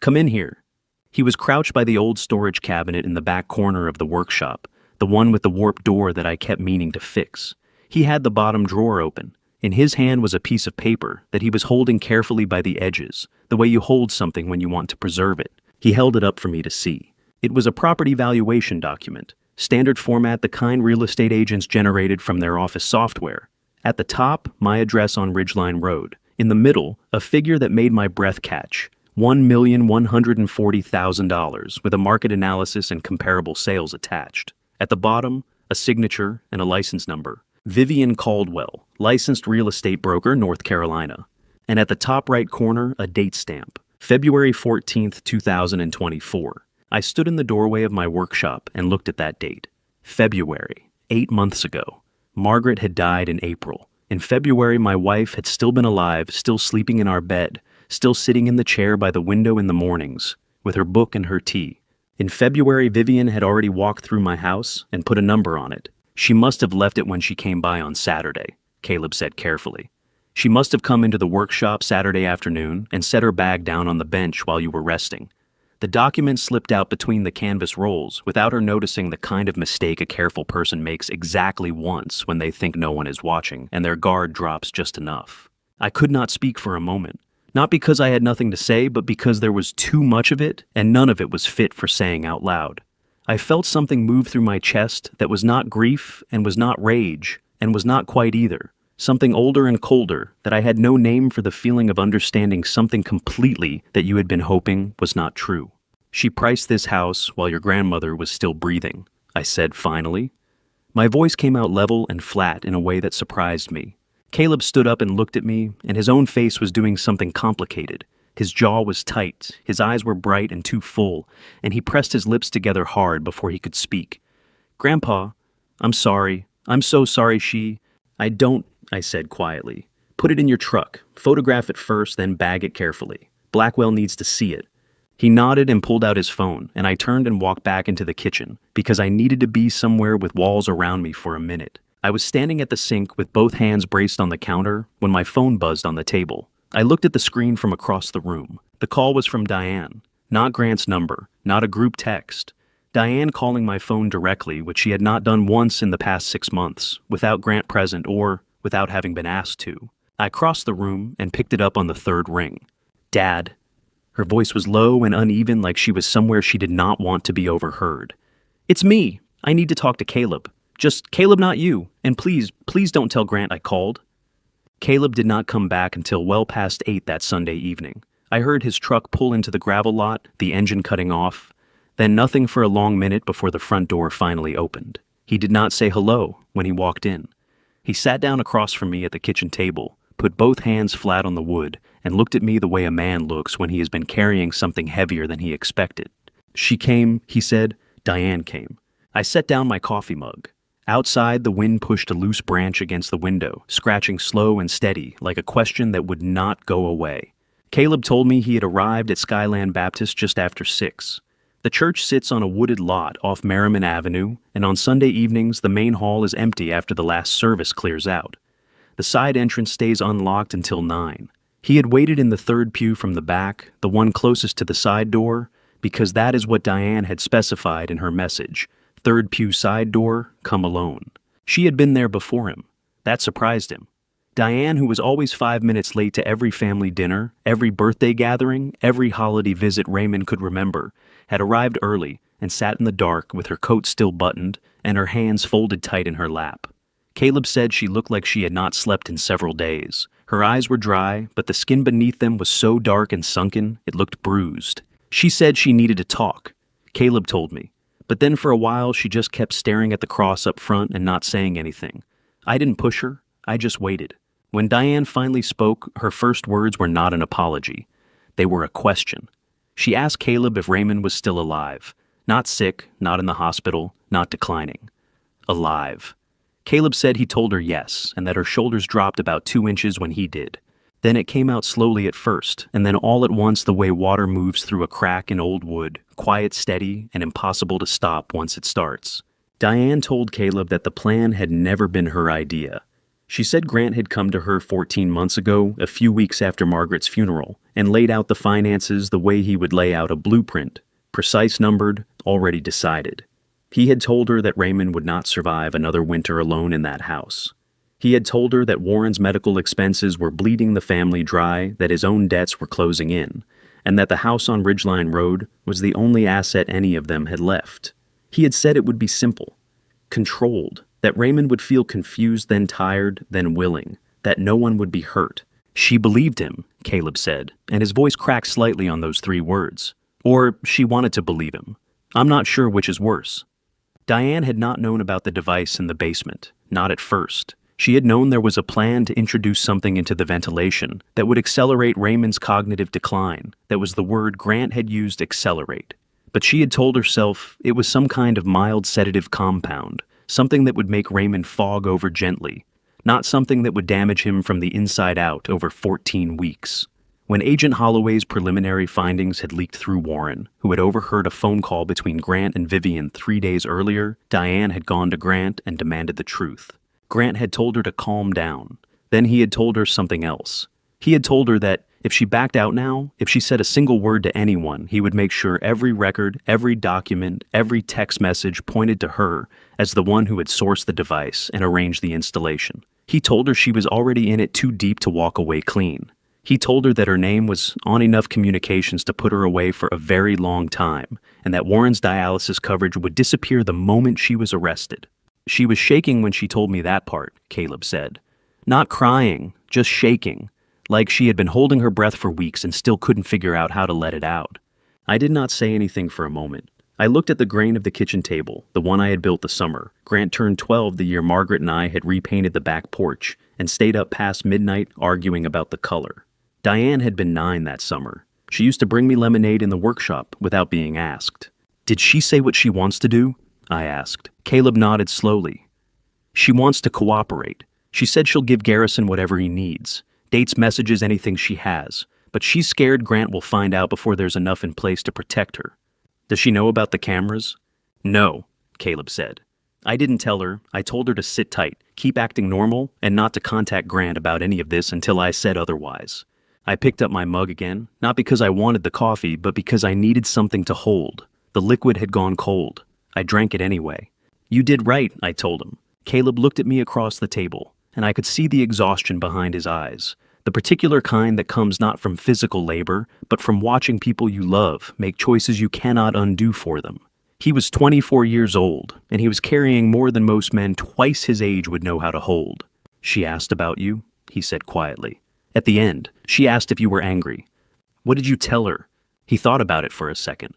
"Come in here." He was crouched by the old storage cabinet in the back corner of the workshop, the one with the warped door that I kept meaning to fix. He had the bottom drawer open. In his hand was a piece of paper that he was holding carefully by the edges, the way you hold something when you want to preserve it. He held it up for me to see. It was a property valuation document, standard format, the kind real estate agents generated from their office software. At the top, my address on Ridgeline Road. In the middle, a figure that made my breath catch. $1,140,000 with a market analysis and comparable sales attached. At the bottom, a signature and a license number. Vivian Caldwell, licensed real estate broker, North Carolina. And at the top right corner, a date stamp. February 14th, 2024. I stood in the doorway of my workshop and looked at that date. February, 8 months ago. Margaret had died in April. In February, my wife had still been alive, still sleeping in our bed, still sitting in the chair by the window in the mornings, with her book and her tea. In February, Vivian had already walked through my house and put a number on it. "She must have left it when she came by on Saturday," Caleb said carefully. "She must have come into the workshop Saturday afternoon and set her bag down on the bench while you were resting." The document slipped out between the canvas rolls without her noticing, the kind of mistake a careful person makes exactly once when they think no one is watching and their guard drops just enough. I could not speak for a moment. Not because I had nothing to say, but because there was too much of it, and none of it was fit for saying out loud. I felt something move through my chest that was not grief, and was not rage, and was not quite either. Something older and colder, that I had no name for, the feeling of understanding something completely that you had been hoping was not true. "She priced this house while your grandmother was still breathing," I said finally. My voice came out level and flat in a way that surprised me. Caleb stood up and looked at me, and his own face was doing something complicated. His jaw was tight, his eyes were bright and too full, and he pressed his lips together hard before he could speak. "Grandpa, I'm sorry. I'm so sorry I don't," I said quietly. "Put it in your truck. Photograph it first, then bag it carefully. Blackwell needs to see it." He nodded and pulled out his phone, and I turned and walked back into the kitchen, because I needed to be somewhere with walls around me for a minute. I was standing at the sink with both hands braced on the counter when my phone buzzed on the table. I looked at the screen from across the room. The call was from Diane, not Grant's number, not a group text. Diane calling my phone directly, which she had not done once in the past 6 months, without Grant present or without having been asked to. I crossed the room and picked it up on the third ring. "Dad." Her voice was low and uneven, like she was somewhere she did not want to be overheard. "It's me. I need to talk to Caleb. Just Caleb, not you. And please don't tell Grant I called." Caleb did not come back until well past 8 that Sunday evening. I heard his truck pull into the gravel lot, the engine cutting off, then nothing for a long minute before the front door finally opened. He did not say hello when he walked in. He sat down across from me at the kitchen table, put both hands flat on the wood, and looked at me the way a man looks when he has been carrying something heavier than he expected. "She came," he said. "Diane came." I set down my coffee mug. Outside, the wind pushed a loose branch against the window, scratching slow and steady, like a question that would not go away. Caleb told me he had arrived at Skyland Baptist just after 6. The church sits on a wooded lot off Merriman Avenue, and on Sunday evenings the main hall is empty after the last service clears out. The side entrance stays unlocked until 9. He had waited in the third pew from the back, the one closest to the side door, because that is what Diane had specified in her message. "Third pew side door, come alone." She had been there before him. That surprised him. Diane, who was always 5 minutes late to every family dinner, every birthday gathering, every holiday visit Raymond could remember, had arrived early and sat in the dark with her coat still buttoned and her hands folded tight in her lap. Caleb said she looked like she had not slept in several days. Her eyes were dry, but the skin beneath them was so dark and sunken it looked bruised. She said she needed to talk, Caleb told me, but then for a while she just kept staring at the cross up front and not saying anything. I didn't push her, I just waited. When Diane finally spoke, her first words were not an apology. They were a question. She asked Caleb if Raymond was still alive. Not sick, not in the hospital, not declining. Alive. Caleb said he told her yes, and that her shoulders dropped about 2 inches when he did. Then it came out slowly at first, and then all at once the way water moves through a crack in old wood, quiet, steady, and impossible to stop once it starts. Diane told Caleb that the plan had never been her idea. She said Grant had come to her 14 months ago, a few weeks after Margaret's funeral, and laid out the finances the way he would lay out a blueprint, precise numbered, already decided. He had told her that Raymond would not survive another winter alone in that house. He had told her that Warren's medical expenses were bleeding the family dry, that his own debts were closing in, and that the house on Ridgeline Road was the only asset any of them had left. He had said it would be simple, controlled, that Raymond would feel confused, then tired, then willing, that no one would be hurt. She believed him, Caleb said, and his voice cracked slightly on those 3 words. Or she wanted to believe him. I'm not sure which is worse. Diane had not known about the device in the basement, not at first. She had known there was a plan to introduce something into the ventilation that would accelerate Raymond's cognitive decline. That was the word Grant had used, accelerate. But she had told herself it was some kind of mild sedative compound, something that would make Raymond fog over gently, not something that would damage him from the inside out over 14 weeks. When Agent Holloway's preliminary findings had leaked through Warren, who had overheard a phone call between Grant and Vivian 3 days earlier, Diane had gone to Grant and demanded the truth. Grant had told her to calm down. Then he had told her something else. He had told her that if she backed out now, if she said a single word to anyone, he would make sure every record, every document, every text message pointed to her as the one who had sourced the device and arranged the installation. He told her she was already in it too deep to walk away clean. He told her that her name was on enough communications to put her away for a very long time, and that Warren's dialysis coverage would disappear the moment she was arrested. She was shaking when she told me that part, Caleb said. Not crying, just shaking, like she had been holding her breath for weeks and still couldn't figure out how to let it out. I did not say anything for a moment. I looked at the grain of the kitchen table, the one I had built the summer. Grant turned 12 the year Margaret and I had repainted the back porch and stayed up past midnight arguing about the color. Diane had been 9 that summer. She used to bring me lemonade in the workshop without being asked. Did she say what she wants to do? I asked. Caleb nodded slowly. She wants to cooperate. She said she'll give Garrison whatever he needs. Dates, messages, anything she has. But she's scared Grant will find out before there's enough in place to protect her. Does she know about the cameras? No, Caleb said. I didn't tell her. I told her to sit tight, keep acting normal, and not to contact Grant about any of this until I said otherwise. I picked up my mug again, not because I wanted the coffee, but because I needed something to hold. The liquid had gone cold. I drank it anyway. You did right, I told him. Caleb looked at me across the table, and I could see the exhaustion behind his eyes. The particular kind that comes not from physical labor, but from watching people you love make choices you cannot undo for them. He was 24 years old, and he was carrying more than most men twice his age would know how to hold. She asked about you, he said quietly. At the end, she asked if you were angry. What did you tell her? He thought about it for a second.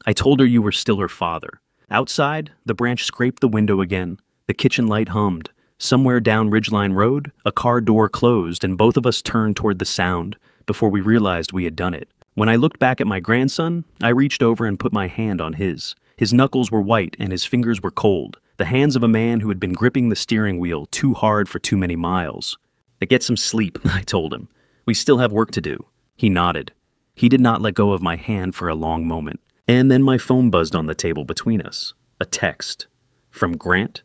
I told her you were still her father. Outside, the branch scraped the window again. The kitchen light hummed. Somewhere down Ridgeline Road, a car door closed and both of us turned toward the sound before we realized we had done it. When I looked back at my grandson, I reached over and put my hand on his. His knuckles were white and his fingers were cold, the hands of a man who had been gripping the steering wheel too hard for too many miles. Get some sleep, I told him. We still have work to do. He nodded. He did not let go of my hand for a long moment. And then my phone buzzed on the table between us. A text. From Grant.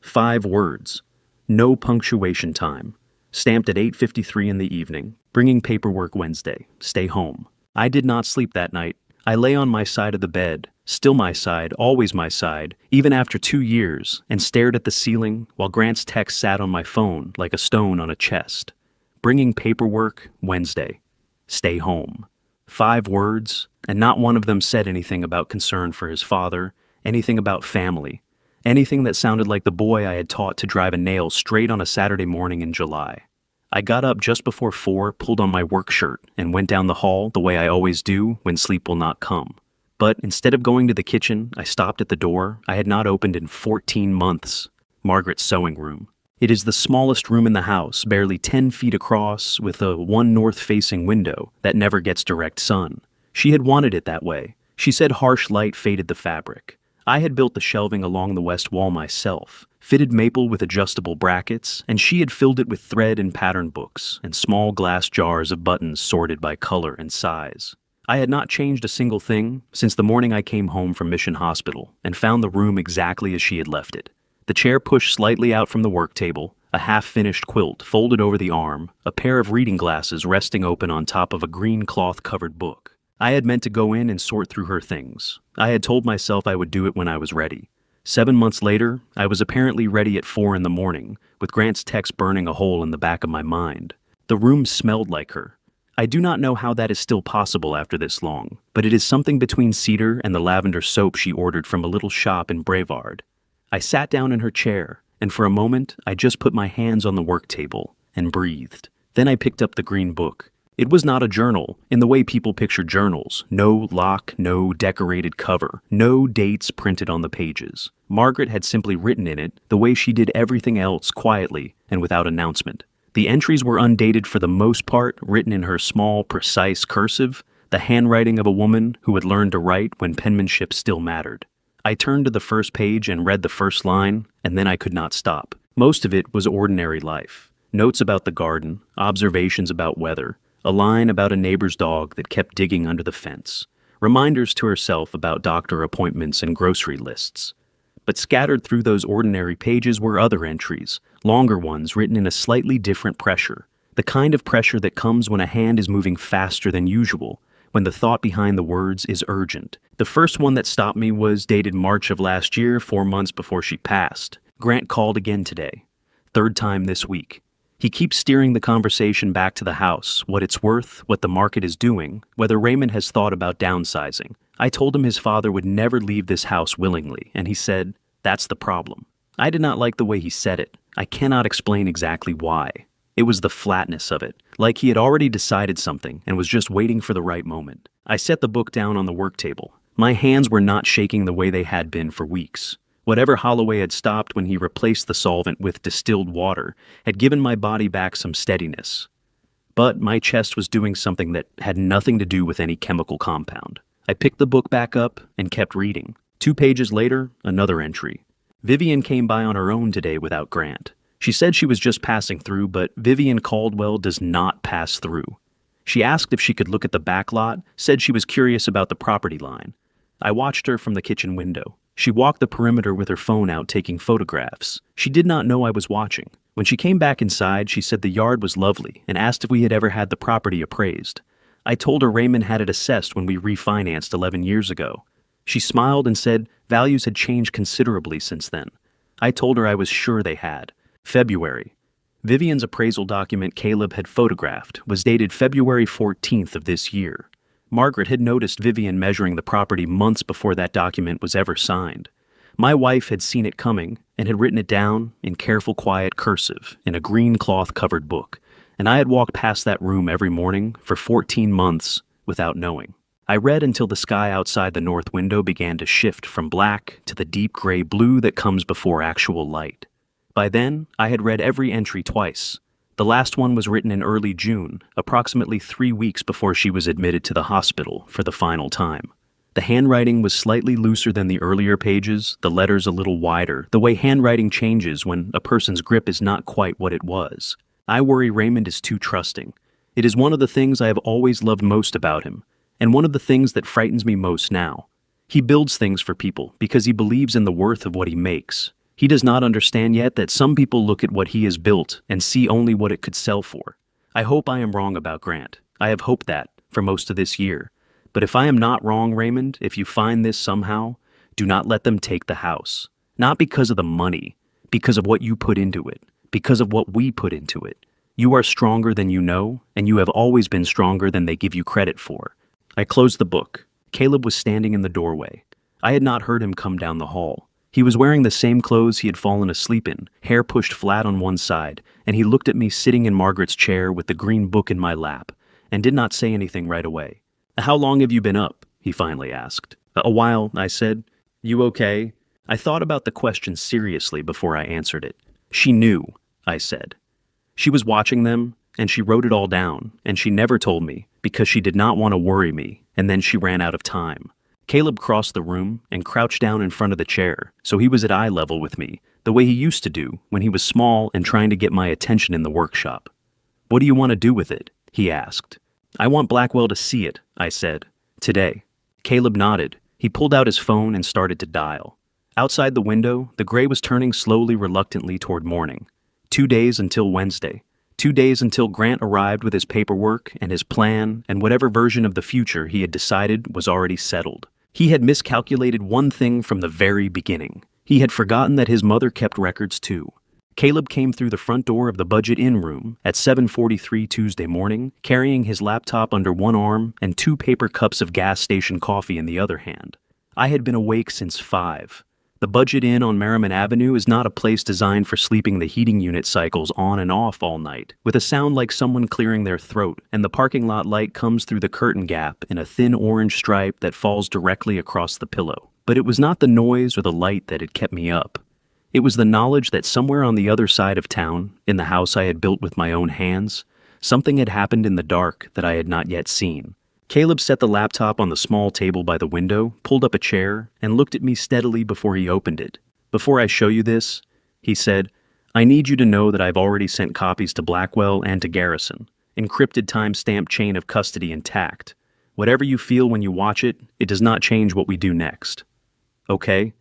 5 words. No punctuation time. Stamped at 8:53 in the evening. Bringing paperwork Wednesday. Stay home. I did not sleep that night. I lay on my side of the bed, still my side, always my side, even after 2 years, and stared at the ceiling while Grant's text sat on my phone like a stone on a chest. Bringing paperwork, Wednesday. Stay home. 5 words, and not one of them said anything about concern for his father, anything about family, anything that sounded like the boy I had taught to drive a nail straight on a Saturday morning in July. I got up just before 4, pulled on my work shirt, and went down the hall the way I always do when sleep will not come. But instead of going to the kitchen, I stopped at the door I had not opened in 14 months, Margaret's sewing room. It is the smallest room in the house, barely 10 feet across, with a one north-facing window that never gets direct sun. She had wanted it that way. She said harsh light faded the fabric. I had built the shelving along the west wall myself, fitted maple with adjustable brackets, and she had filled it with thread and pattern books and small glass jars of buttons sorted by color and size. I had not changed a single thing since the morning I came home from Mission Hospital and found the room exactly as she had left it. The chair pushed slightly out from the work table, a half-finished quilt folded over the arm, a pair of reading glasses resting open on top of a green cloth-covered book. I had meant to go in and sort through her things. I had told myself I would do it when I was ready. 7 months later, I was apparently ready at 4 in the morning, with Grant's text burning a hole in the back of my mind. The room smelled like her. I do not know how that is still possible after this long, but it is something between cedar and the lavender soap she ordered from a little shop in Brevard. I sat down in her chair, and for a moment I just put my hands on the work table and breathed. Then I picked up the green book. It was not a journal, in the way people picture journals. No lock, no decorated cover, no dates printed on the pages. Margaret had simply written in it the way she did everything else, quietly and without announcement. The entries were undated for the most part, written in her small, precise cursive, the handwriting of a woman who had learned to write when penmanship still mattered. I turned to the first page and read the first line, and then I could not stop. Most of it was ordinary life. Notes about the garden, observations about weather, a line about a neighbor's dog that kept digging under the fence, reminders to herself about doctor appointments and grocery lists. But scattered through those ordinary pages were other entries, longer ones written in a slightly different pressure, the kind of pressure that comes when a hand is moving faster than usual, when the thought behind the words is urgent. The first one that stopped me was dated March of last year, 4 months before she passed. Grant called again today. 3rd time this week. He keeps steering the conversation back to the house, what it's worth, what the market is doing, whether Raymond has thought about downsizing. I told him his father would never leave this house willingly, and he said, "That's the problem." I did not like the way he said it. I cannot explain exactly why. It was the flatness of it, like he had already decided something and was just waiting for the right moment. I set the book down on the work table. My hands were not shaking the way they had been for weeks. Whatever Holloway had stopped when he replaced the solvent with distilled water had given my body back some steadiness. But my chest was doing something that had nothing to do with any chemical compound. I picked the book back up and kept reading. 2 pages later, another entry. Vivian came by on her own today without Grant. She said she was just passing through, but Vivian Caldwell does not pass through. She asked if she could look at the back lot, said she was curious about the property line. I watched her from the kitchen window. She walked the perimeter with her phone out taking photographs. She did not know I was watching. When she came back inside, she said the yard was lovely and asked if we had ever had the property appraised. I told her Raymond had it assessed when we refinanced 11 years ago. She smiled and said values had changed considerably since then. I told her I was sure they had. February. Vivian's appraisal document Caleb had photographed was dated February 14th of this year. Margaret had noticed Vivian measuring the property months before that document was ever signed. My wife had seen it coming and had written it down in careful, quiet cursive in a green cloth-covered book, and I had walked past that room every morning for 14 months without knowing. I read until the sky outside the north window began to shift from black to the deep gray blue that comes before actual light. By then, I had read every entry twice. The last one was written in early June, approximately 3 weeks before she was admitted to the hospital for the final time. The handwriting was slightly looser than the earlier pages, the letters a little wider, the way handwriting changes when a person's grip is not quite what it was. I worry Raymond is too trusting. It is one of the things I have always loved most about him, and one of the things that frightens me most now. He builds things for people because he believes in the worth of what he makes. He does not understand yet that some people look at what he has built and see only what it could sell for. I hope I am wrong about Grant. I have hoped that for most of this year. But if I am not wrong, Raymond, if you find this somehow, do not let them take the house. Not because of the money, because of what you put into it, because of what we put into it. You are stronger than you know, and you have always been stronger than they give you credit for. I closed the book. Caleb was standing in the doorway. I had not heard him come down the hall. He was wearing the same clothes he had fallen asleep in, hair pushed flat on one side, and he looked at me sitting in Margaret's chair with the green book in my lap, and did not say anything right away. "How long have you been up?" he finally asked. "A while," I said. "You okay?" I thought about the question seriously before I answered it. "She knew," I said. "She was watching them, and she wrote it all down, and she never told me, because she did not want to worry me, and then she ran out of time." Caleb crossed the room and crouched down in front of the chair, so he was at eye level with me, the way he used to do when he was small and trying to get my attention in the workshop. "What do you want to do with it?" he asked. "I want Blackwell to see it," I said. "Today." Caleb nodded. He pulled out his phone and started to dial. Outside the window, the gray was turning slowly, reluctantly toward morning. 2 days until Wednesday. 2 days until Grant arrived with his paperwork and his plan, and whatever version of the future he had decided was already settled. He had miscalculated one thing from the very beginning. He had forgotten that his mother kept records too. Caleb came through the front door of the Budget Inn room at 7:43 Tuesday morning, carrying his laptop under one arm and 2 paper cups of gas station coffee in the other hand. I had been awake since 5. The Budget Inn on Merriman Avenue is not a place designed for sleeping the heating unit cycles on and off all night, with a sound like someone clearing their throat, and the parking lot light comes through the curtain gap in a thin orange stripe that falls directly across the pillow. But it was not the noise or the light that had kept me up. It was the knowledge that somewhere on the other side of town, in the house I had built with my own hands, something had happened in the dark that I had not yet seen. Caleb set the laptop on the small table by the window, pulled up a chair, and looked at me steadily before he opened it. "Before I show you this," he said, "I need you to know that I've already sent copies to Blackwell and to Garrison. Encrypted time-stamped chain of custody intact. Whatever you feel when you watch it, it does not change what we do next. Okay?"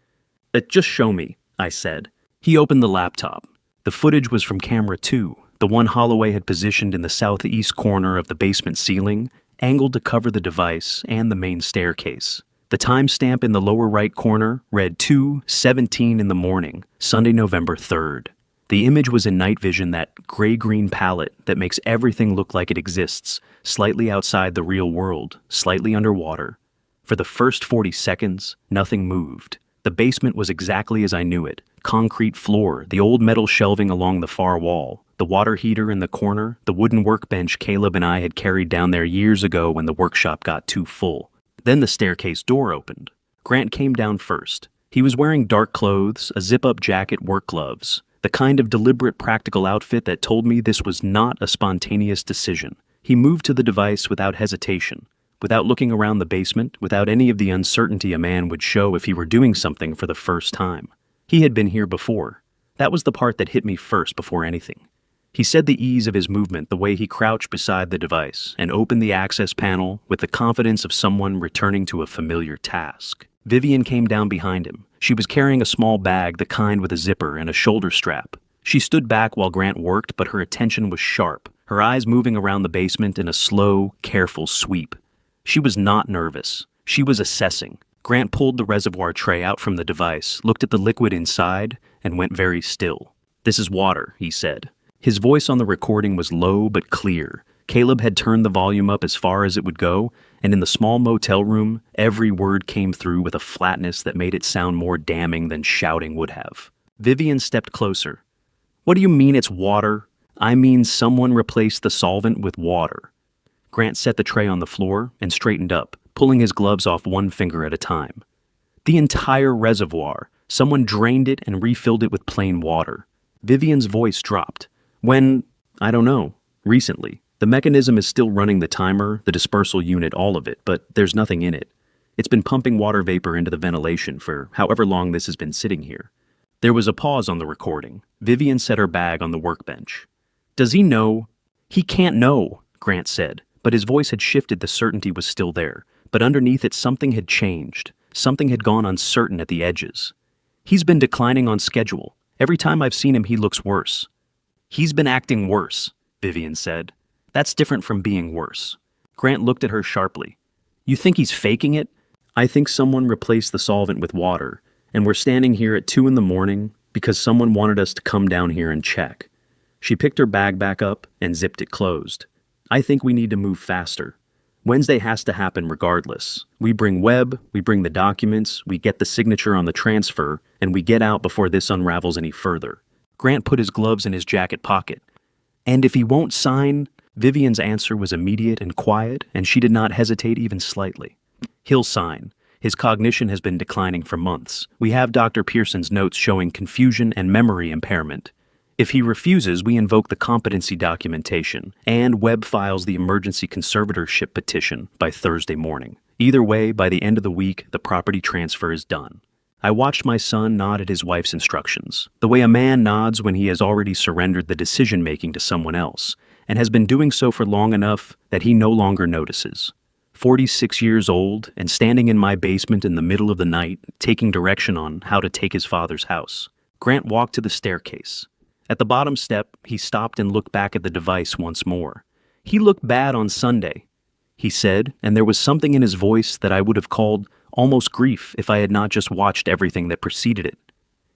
Just show me," I said. He opened the laptop. The footage was from camera 2, the one Holloway had positioned in the southeast corner of the basement ceiling, angled to cover the device and the main staircase. The timestamp in the lower right corner read 2:17 in the morning, Sunday, November 3rd. The image was in night vision, that gray-green palette that makes everything look like it exists, slightly outside the real world, slightly underwater. For the first 40 seconds, nothing moved. The basement was exactly as I knew it. Concrete floor, the old metal shelving along the far wall, the water heater in the corner, the wooden workbench Caleb and I had carried down there years ago when the workshop got too full. Then the staircase door opened. Grant came down first. He was wearing dark clothes, a zip-up jacket, work gloves, the kind of deliberate practical outfit that told me this was not a spontaneous decision. He moved to the device without hesitation, without looking around the basement, without any of the uncertainty a man would show if he were doing something for the first time. He had been here before. That was the part that hit me first before anything. He said the ease of his movement, the way he crouched beside the device and opened the access panel with the confidence of someone returning to a familiar task. Vivian came down behind him. She was carrying a small bag, the kind with a zipper and a shoulder strap. She stood back while Grant worked, but her attention was sharp, her eyes moving around the basement in a slow, careful sweep. She was not nervous. She was assessing. Grant pulled the reservoir tray out from the device, looked at the liquid inside, and went very still. "This is water," he said. His voice on the recording was low but clear. Caleb had turned the volume up as far as it would go, and in the small motel room, every word came through with a flatness that made it sound more damning than shouting would have. Vivian stepped closer. "What do you mean it's water?" "I mean someone replaced the solvent with water." Grant set the tray on the floor and straightened up, pulling his gloves off one finger at a time. "The entire reservoir. Someone drained it and refilled it with plain water." Vivian's voice dropped. I don't know. Recently. The mechanism is still running the timer, the dispersal unit, all of it, but there's nothing in it. It's been pumping water vapor into the ventilation for however long this has been sitting here." There was a pause on the recording. Vivian set her bag on the workbench. "Does he know?" "He can't know," Grant said, but his voice had shifted. The certainty was still there, but underneath it something had changed. Something had gone uncertain at the edges. "He's been declining on schedule. Every time I've seen him, he looks worse." "He's been acting worse," Vivian said. "That's different from being worse." Grant looked at her sharply. You think he's faking it? I think someone replaced the solvent with water, and we're standing here at 2 in the morning because someone wanted us to come down here and check. She picked her bag back up and zipped it closed. I think we need to move faster. Wednesday has to happen regardless. We bring Webb, we bring the documents, we get the signature on the transfer, and we get out before this unravels any further. Grant put his gloves in his jacket pocket. And if he won't sign? Vivian's answer was immediate and quiet, and she did not hesitate even slightly. He'll sign. His cognition has been declining for months. We have Dr. Pearson's notes showing confusion and memory impairment. If he refuses, we invoke the competency documentation, and Webb files the emergency conservatorship petition by Thursday morning. Either way, by the end of the week, the property transfer is done. I watched my son nod at his wife's instructions, the way a man nods when he has already surrendered the decision-making to someone else, and has been doing so for long enough that he no longer notices. 46 years old and standing in my basement in the middle of the night, taking direction on how to take his father's house. Grant walked to the staircase. At the bottom step, he stopped and looked back at the device once more. He looked bad on Sunday, he said, and there was something in his voice that I would have called almost grief if I had not just watched everything that preceded it.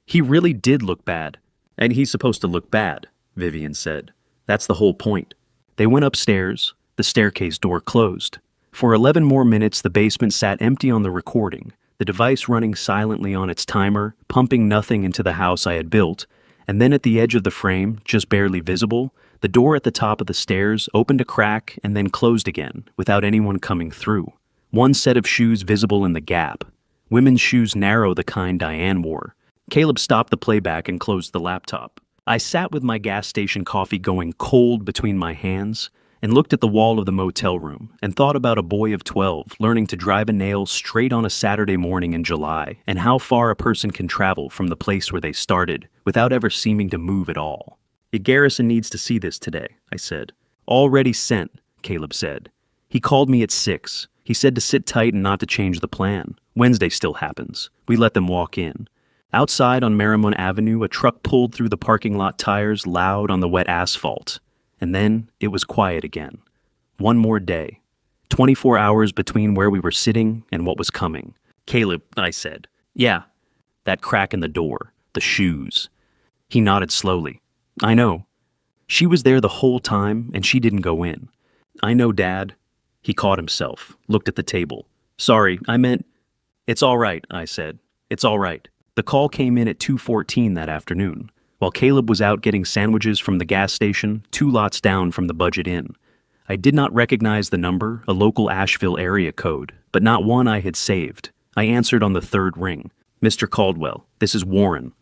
He really did look bad. And he's supposed to look bad, Vivian said. That's the whole point. They went upstairs. The staircase door closed. For 11 more minutes, the basement sat empty on the recording, the device running silently on its timer, pumping nothing into the house I had built, and then at the edge of the frame, just barely visible, the door at the top of the stairs opened a crack and then closed again, without anyone coming through. One set of shoes visible in the gap. Women's shoes narrow, the kind Diane wore. Caleb stopped the playback and closed the laptop. I sat with my gas station coffee going cold between my hands and looked at the wall of the motel room and thought about a boy of 12 learning to drive a nail straight on a Saturday morning in July and how far a person can travel from the place where they started without ever seeming to move at all. Garrison needs to see this today, I said. Already sent, Caleb said. He called me at 6. He said to sit tight and not to change the plan. Wednesday still happens. We let them walk in. Outside on Marymount Avenue, a truck pulled through the parking lot tires loud on the wet asphalt. And then it was quiet again. One more day. 24 hours between where we were sitting and what was coming. Caleb, I said. Yeah. That crack in the door. The shoes. He nodded slowly. I know. She was there the whole time and she didn't go in. I know, Dad. He caught himself, looked at the table. Sorry, I meant... It's all right, I said. It's all right. The call came in at 2:14 that afternoon, while Caleb was out getting sandwiches from the gas station 2 lots down from the Budget Inn. I did not recognize the number, a local Asheville area code, but not one I had saved. I answered on the 3rd ring. Mr. Caldwell, this is Warren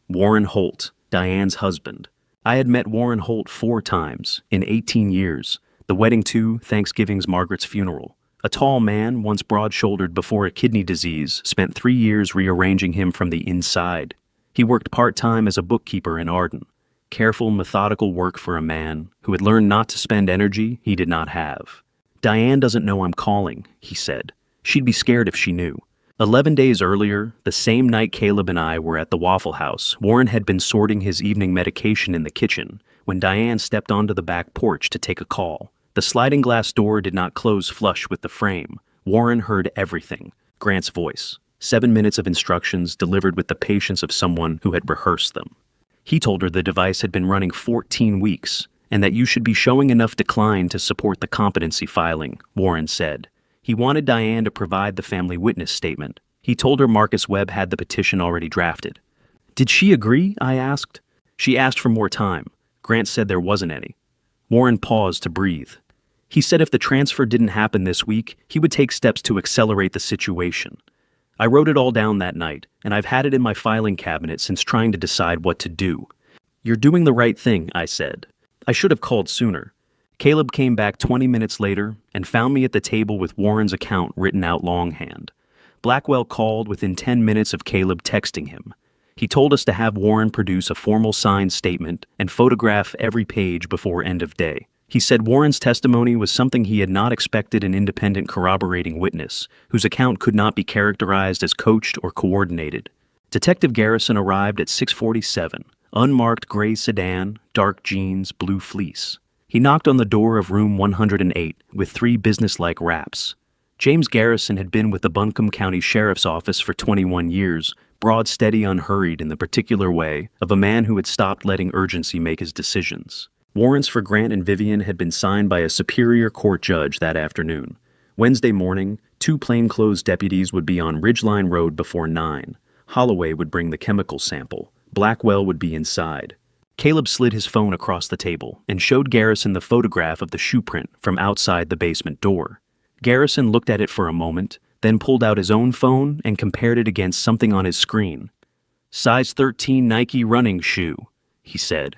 Holt, Diane's husband. I had met Warren Holt 4 times, in 18 years, the wedding to Thanksgiving's Margaret's funeral. A tall man, once broad-shouldered before a kidney disease, spent 3 years rearranging him from the inside. He worked part-time as a bookkeeper in Arden. Careful, methodical work for a man who had learned not to spend energy he did not have. Diane doesn't know I'm calling, he said. She'd be scared if she knew. 11 days earlier, the same night Caleb and I were at the Waffle House, Warren had been sorting his evening medication in the kitchen when Diane stepped onto the back porch to take a call. The sliding glass door did not close flush with the frame. Warren heard everything. Grant's voice. 7 minutes of instructions delivered with the patience of someone who had rehearsed them. He told her the device had been running 14 weeks, and that you should be showing enough decline to support the competency filing, Warren said. He wanted Diane to provide the family witness statement. He told her Marcus Webb had the petition already drafted. Did she agree? I asked. She asked for more time. Grant said there wasn't any. Warren paused to breathe. He said if the transfer didn't happen this week, he would take steps to accelerate the situation. I wrote it all down that night, and I've had it in my filing cabinet since trying to decide what to do. You're doing the right thing, I said. I should have called sooner. Caleb came back 20 minutes later and found me at the table with Warren's account written out longhand. Blackwell called within 10 minutes of Caleb texting him. He told us to have Warren produce a formal signed statement and photograph every page before end of day. He said Warren's testimony was something he had not expected an independent corroborating witness, whose account could not be characterized as coached or coordinated. Detective Garrison arrived at 6:47, unmarked gray sedan, dark jeans, blue fleece. He knocked on the door of room 108 with 3 businesslike raps. James Garrison had been with the Buncombe County Sheriff's Office for 21 years, broad, steady, unhurried in the particular way of a man who had stopped letting urgency make his decisions. Warrants for Grant and Vivian had been signed by a Superior Court judge that afternoon. Wednesday morning, 2 plainclothes deputies would be on Ridgeline Road before 9. Holloway would bring the chemical sample. Blackwell would be inside. Caleb slid his phone across the table and showed Garrison the photograph of the shoe print from outside the basement door. Garrison looked at it for a moment, then pulled out his own phone and compared it against something on his screen. "Size 13 Nike running shoe," he said.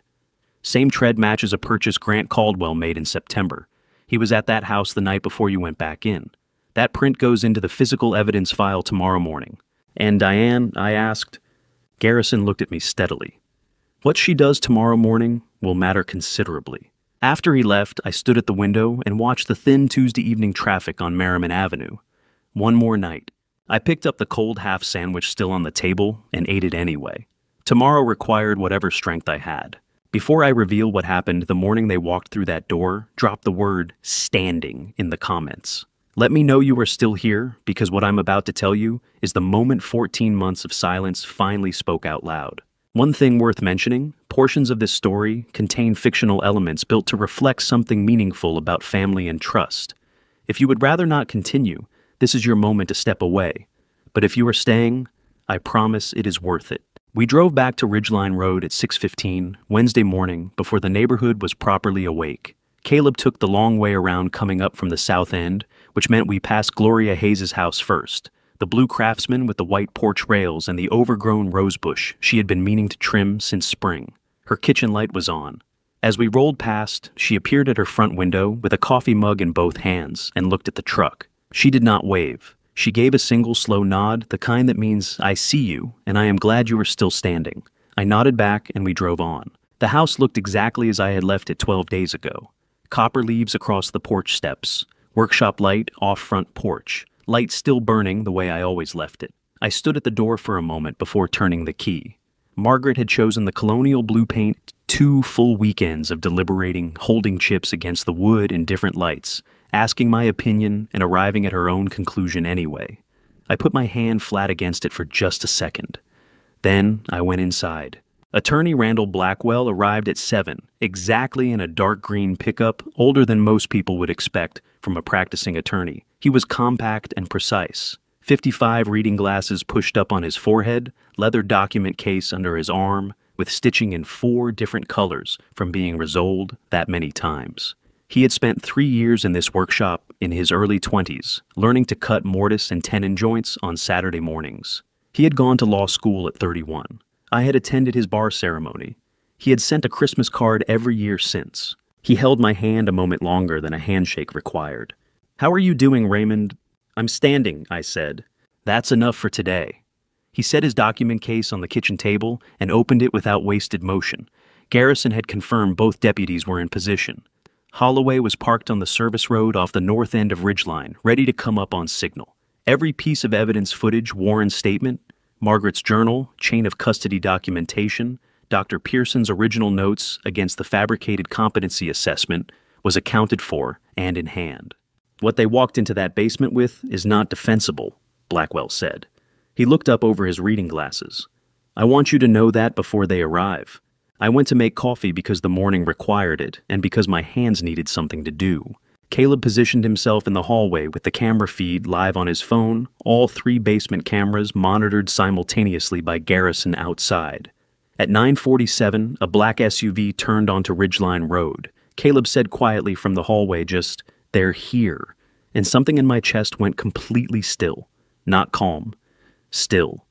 "Same tread matches a purchase Grant Caldwell made in September. He was at that house the night before you went back in. That print goes into the physical evidence file tomorrow morning." "And Diane?" I asked. Garrison looked at me steadily. "What she does tomorrow morning will matter considerably." After he left, I stood at the window and watched the thin Tuesday evening traffic on Merriman Avenue. One more night. I picked up the cold half sandwich still on the table and ate it anyway. Tomorrow required whatever strength I had. Before I reveal what happened the morning they walked through that door, drop the word "standing" in the comments. Let me know you are still here, because what I'm about to tell you is the moment 14 months of silence finally spoke out loud. One thing worth mentioning, portions of this story contain fictional elements built to reflect something meaningful about family and trust. If you would rather not continue, this is your moment to step away. But if you are staying, I promise it is worth it. We drove back to Ridgeline Road at 6:15 Wednesday morning before the neighborhood was properly awake. Caleb took the long way around coming up from the south end, which meant we passed Gloria Hayes' house first. The blue Craftsman with the white porch rails and the overgrown rosebush she had been meaning to trim since spring. Her kitchen light was on. As we rolled past, she appeared at her front window with a coffee mug in both hands and looked at the truck. She did not wave. She gave a single slow nod, the kind that means, "I see you, and I am glad you are still standing." I nodded back and we drove on. The house looked exactly as I had left it 12 days ago. Copper leaves across the porch steps. Workshop light off front porch. Light still burning the way I always left it. I stood at the door for a moment before turning the key. Margaret had chosen the colonial blue paint. 2 full weekends of deliberating, holding chips against the wood in different lights, asking my opinion and arriving at her own conclusion anyway. I put my hand flat against it for just a second. Then I went inside. Attorney Randall Blackwell arrived at 7, exactly in a dark green pickup, older than most people would expect from a practicing attorney. He was compact and precise. 55 reading glasses pushed up on his forehead, leather document case under his arm, with stitching in 4 different colors from being resoled that many times. He had spent 3 years in this workshop in his early 20s, learning to cut mortise and tenon joints on Saturday mornings. He had gone to law school at 31. I had attended his bar ceremony. He had sent a Christmas card every year since. He held my hand a moment longer than a handshake required. "How are you doing, Raymond?" "I'm standing," I said. "That's enough for today." He set his document case on the kitchen table and opened it without wasted motion. Garrison had confirmed both deputies were in position. Holloway was parked on the service road off the north end of Ridgeline, ready to come up on signal. Every piece of evidence footage, Warren's statement, Margaret's journal, chain of custody documentation, Dr. Pearson's original notes against the fabricated competency assessment was accounted for and in hand. "What they walked into that basement with is not defensible," Blackwell said. He looked up over his reading glasses. "I want you to know that before they arrive. I went to make coffee because the morning required it and because my hands needed something to do." Caleb positioned himself in the hallway with the camera feed live on his phone, all 3 basement cameras monitored simultaneously by Garrison outside. At 9:47, a black SUV turned onto Ridgeline Road. Caleb said quietly from the hallway just, "They're here," and something in my chest went completely still. Not calm. Still.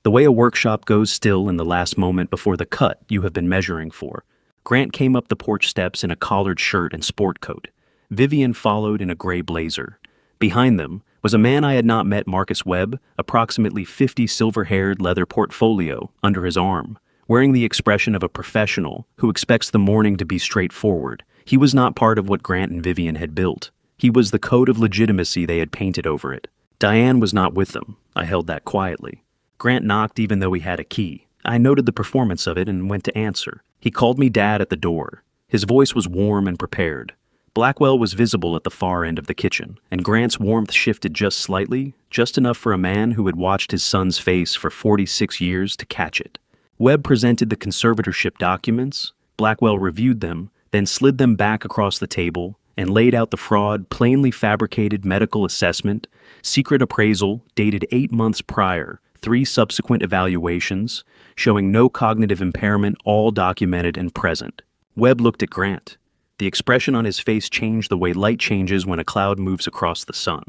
The way a workshop goes still in the last moment before the cut you have been measuring for. Grant came up the porch steps in a collared shirt and sport coat. Vivian followed in a gray blazer. Behind them was a man I had not met, Marcus Webb, approximately 50, silver-haired, leather portfolio under his arm, wearing the expression of a professional who expects the morning to be straightforward. He was not part of what Grant and Vivian had built. He was the code of legitimacy they had painted over it. Diane was not with them. I held that quietly. Grant knocked even though he had a key. I noted the performance of it and went to answer. He called me Dad at the door. His voice was warm and prepared. Blackwell was visible at the far end of the kitchen, and Grant's warmth shifted just slightly, just enough for a man who had watched his son's face for 46 years to catch it. Webb presented the conservatorship documents. Blackwell reviewed them, then slid them back across the table and laid out the fraud, plainly fabricated medical assessment, secret appraisal dated 8 months prior, 3 subsequent evaluations, showing no cognitive impairment, all documented and present. Webb looked at Grant. The expression on his face changed the way light changes when a cloud moves across the sun.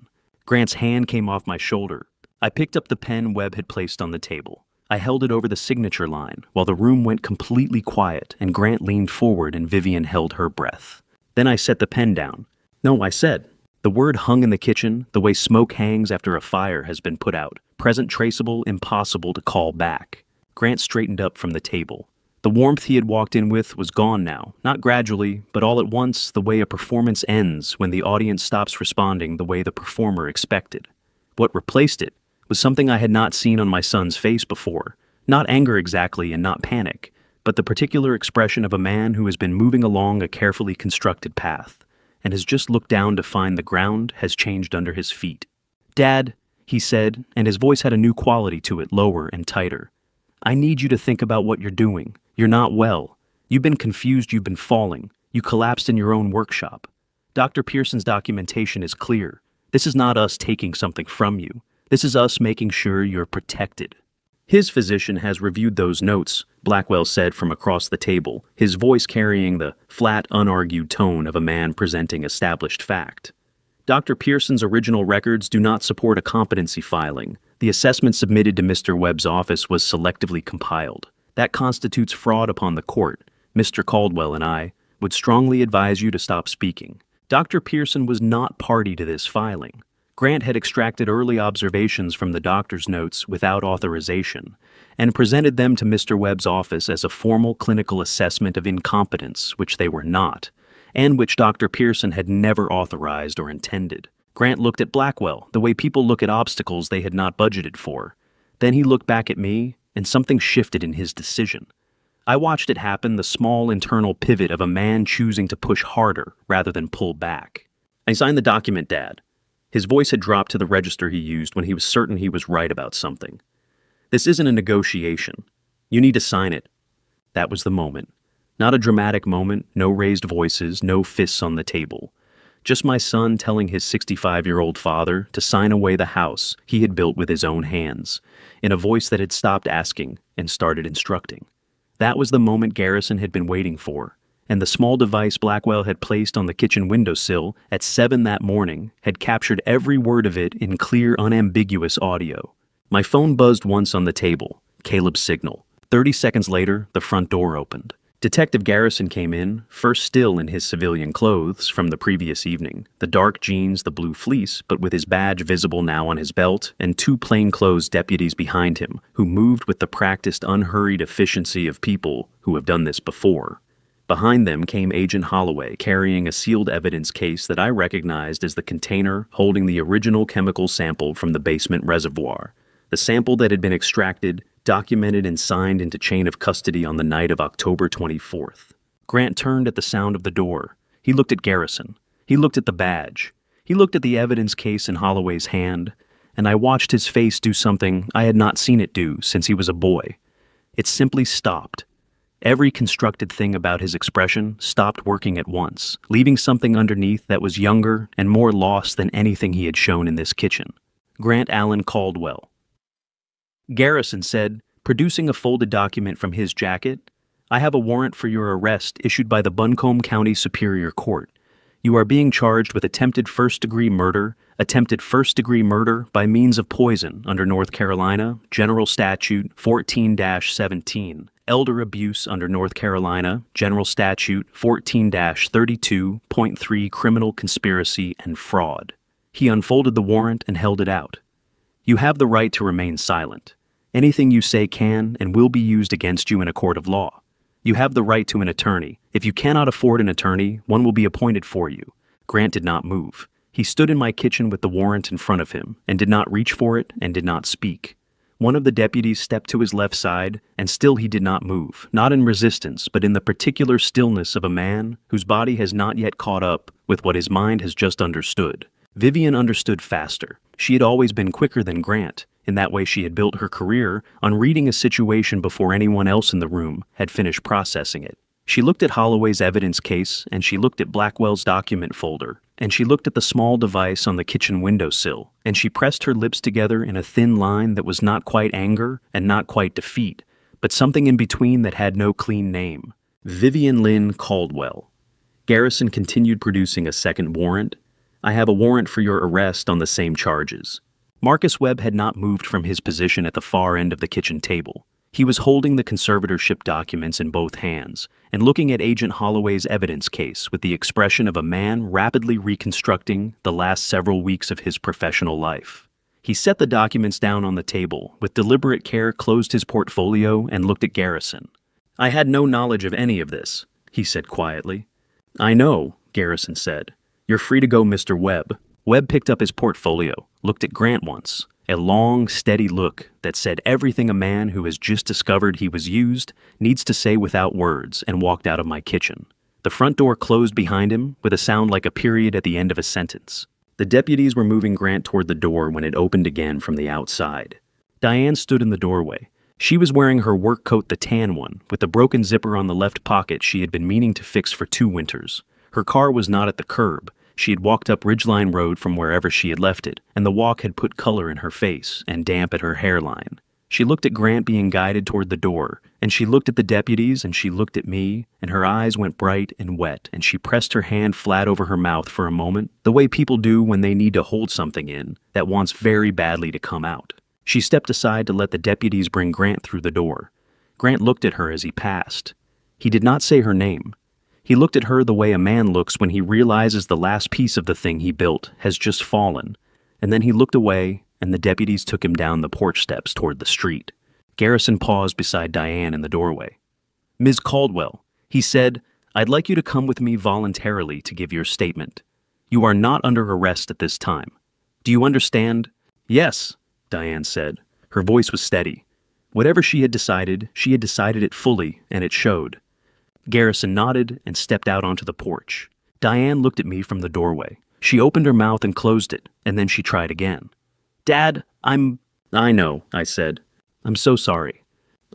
Grant's hand came off my shoulder. I picked up the pen Webb had placed on the table. I held it over the signature line, while the room went completely quiet and Grant leaned forward and Vivian held her breath. Then I set the pen down. No, I said. The word hung in the kitchen, the way smoke hangs after a fire has been put out. Present traceable, impossible to call back. Grant straightened up from the table. The warmth he had walked in with was gone now, not gradually, but all at once, the way a performance ends when the audience stops responding the way the performer expected. What replaced it was something I had not seen on my son's face before. Not anger exactly and not panic, but the particular expression of a man who has been moving along a carefully constructed path and has just looked down to find the ground has changed under his feet. "Dad," he said, and his voice had a new quality to it, lower and tighter. "I need you to think about what you're doing. You're not well. You've been confused, you've been falling. You collapsed in your own workshop. Dr. Pearson's documentation is clear. This is not us taking something from you. This is us making sure you're protected." "His physician has reviewed those notes," Blackwell said from across the table, his voice carrying the flat, unargued tone of a man presenting established fact. "Dr. Pearson's original records do not support a competency filing. The assessment submitted to Mr. Webb's office was selectively compiled. That constitutes fraud upon the court. Mr. Caldwell and I would strongly advise you to stop speaking. Dr. Pearson was not party to this filing. Grant had extracted early observations from the doctor's notes without authorization and presented them to Mr. Webb's office as a formal clinical assessment of incompetence, which they were not, and which Dr. Pearson had never authorized or intended. Grant looked at Blackwell, the way people look at obstacles they had not budgeted for. Then he looked back at me, and something shifted in his decision. I watched it happen, the small internal pivot of a man choosing to push harder rather than pull back. "I signed the document, Dad." His voice had dropped to the register he used when he was certain he was right about something. "This isn't a negotiation. You need to sign it." That was the moment. Not a dramatic moment, no raised voices, no fists on the table. Just my son telling his 65-year-old father to sign away the house he had built with his own hands, in a voice that had stopped asking and started instructing. That was the moment Garrison had been waiting for, and the small device Blackwell had placed on the kitchen windowsill at 7 that morning had captured every word of it in clear, unambiguous audio. My phone buzzed once on the table, Caleb's signal. 30 seconds later, the front door opened. Detective Garrison came in, first still in his civilian clothes from the previous evening, the dark jeans, the blue fleece, but with his badge visible now on his belt, and 2 plainclothes deputies behind him, who moved with the practiced, unhurried efficiency of people who have done this before. Behind them came Agent Holloway, carrying a sealed evidence case that I recognized as the container holding the original chemical sample from the basement reservoir, the sample that had been extracted, documented and signed into chain of custody on the night of October 24th. Grant turned at the sound of the door. He looked at Garrison. He looked at the badge. He looked at the evidence case in Holloway's hand, and I watched his face do something I had not seen it do since he was a boy. It simply stopped. Every constructed thing about his expression stopped working at once, leaving something underneath that was younger and more lost than anything he had shown in this kitchen. Grant Allen Caldwell. Garrison said, producing a folded document from his jacket, "I have a warrant for your arrest issued by the Buncombe County Superior Court. You are being charged with attempted first-degree murder by means of poison under North Carolina General Statute 14-17, elder abuse under North Carolina General Statute 14-32.3, criminal conspiracy and fraud." He unfolded the warrant and held it out. "You have the right to remain silent. Anything you say can and will be used against you in a court of law. You have the right to an attorney. If you cannot afford an attorney, one will be appointed for you." Grant did not move. He stood in my kitchen with the warrant in front of him and did not reach for it and did not speak. One of the deputies stepped to his left side, and still he did not move, not in resistance, but in the particular stillness of a man whose body has not yet caught up with what his mind has just understood. Vivian understood faster. She had always been quicker than Grant. In that way, she had built her career on reading a situation before anyone else in the room had finished processing it. She looked at Holloway's evidence case, and she looked at Blackwell's document folder, and she looked at the small device on the kitchen windowsill, and she pressed her lips together in a thin line that was not quite anger and not quite defeat, but something in between that had no clean name. Vivian Lynn Caldwell. Garrison continued producing a second warrant. I have a warrant for your arrest on the same charges. Marcus Webb had not moved from his position at the far end of the kitchen table. He was holding the conservatorship documents in both hands and looking at Agent Holloway's evidence case with the expression of a man rapidly reconstructing the last several weeks of his professional life. He set the documents down on the table, with deliberate care closed his portfolio and looked at Garrison. I had no knowledge of any of this, he said quietly. I know, Garrison said. You're free to go, Mr. Webb. Webb picked up his portfolio, looked at Grant once, a long, steady look that said everything a man who has just discovered he was used needs to say without words, and walked out of my kitchen. The front door closed behind him with a sound like a period at the end of a sentence. The deputies were moving Grant toward the door when it opened again from the outside. Diane stood in the doorway. She was wearing her work coat, the tan one, with the broken zipper on the left pocket she had been meaning to fix for 2 winters. Her car was not at the curb. She had walked up Ridgeline Road from wherever she had left it, and the walk had put color in her face and damp at her hairline. She looked at Grant being guided toward the door, and she looked at the deputies, and she looked at me, and her eyes went bright and wet, and she pressed her hand flat over her mouth for a moment, the way people do when they need to hold something in that wants very badly to come out. She stepped aside to let the deputies bring Grant through the door. Grant looked at her as he passed. He did not say her name. He looked at her the way a man looks when he realizes the last piece of the thing he built has just fallen, and then he looked away, and the deputies took him down the porch steps toward the street. Garrison paused beside Diane in the doorway. Ms. Caldwell, he said, I'd like you to come with me voluntarily to give your statement. You are not under arrest at this time. Do you understand? Yes, Diane said. Her voice was steady. Whatever she had decided it fully, and it showed. Garrison nodded and stepped out onto the porch. Diane looked at me from the doorway. She opened her mouth and closed it, and then she tried again. Dad, I know, I said. I'm so sorry.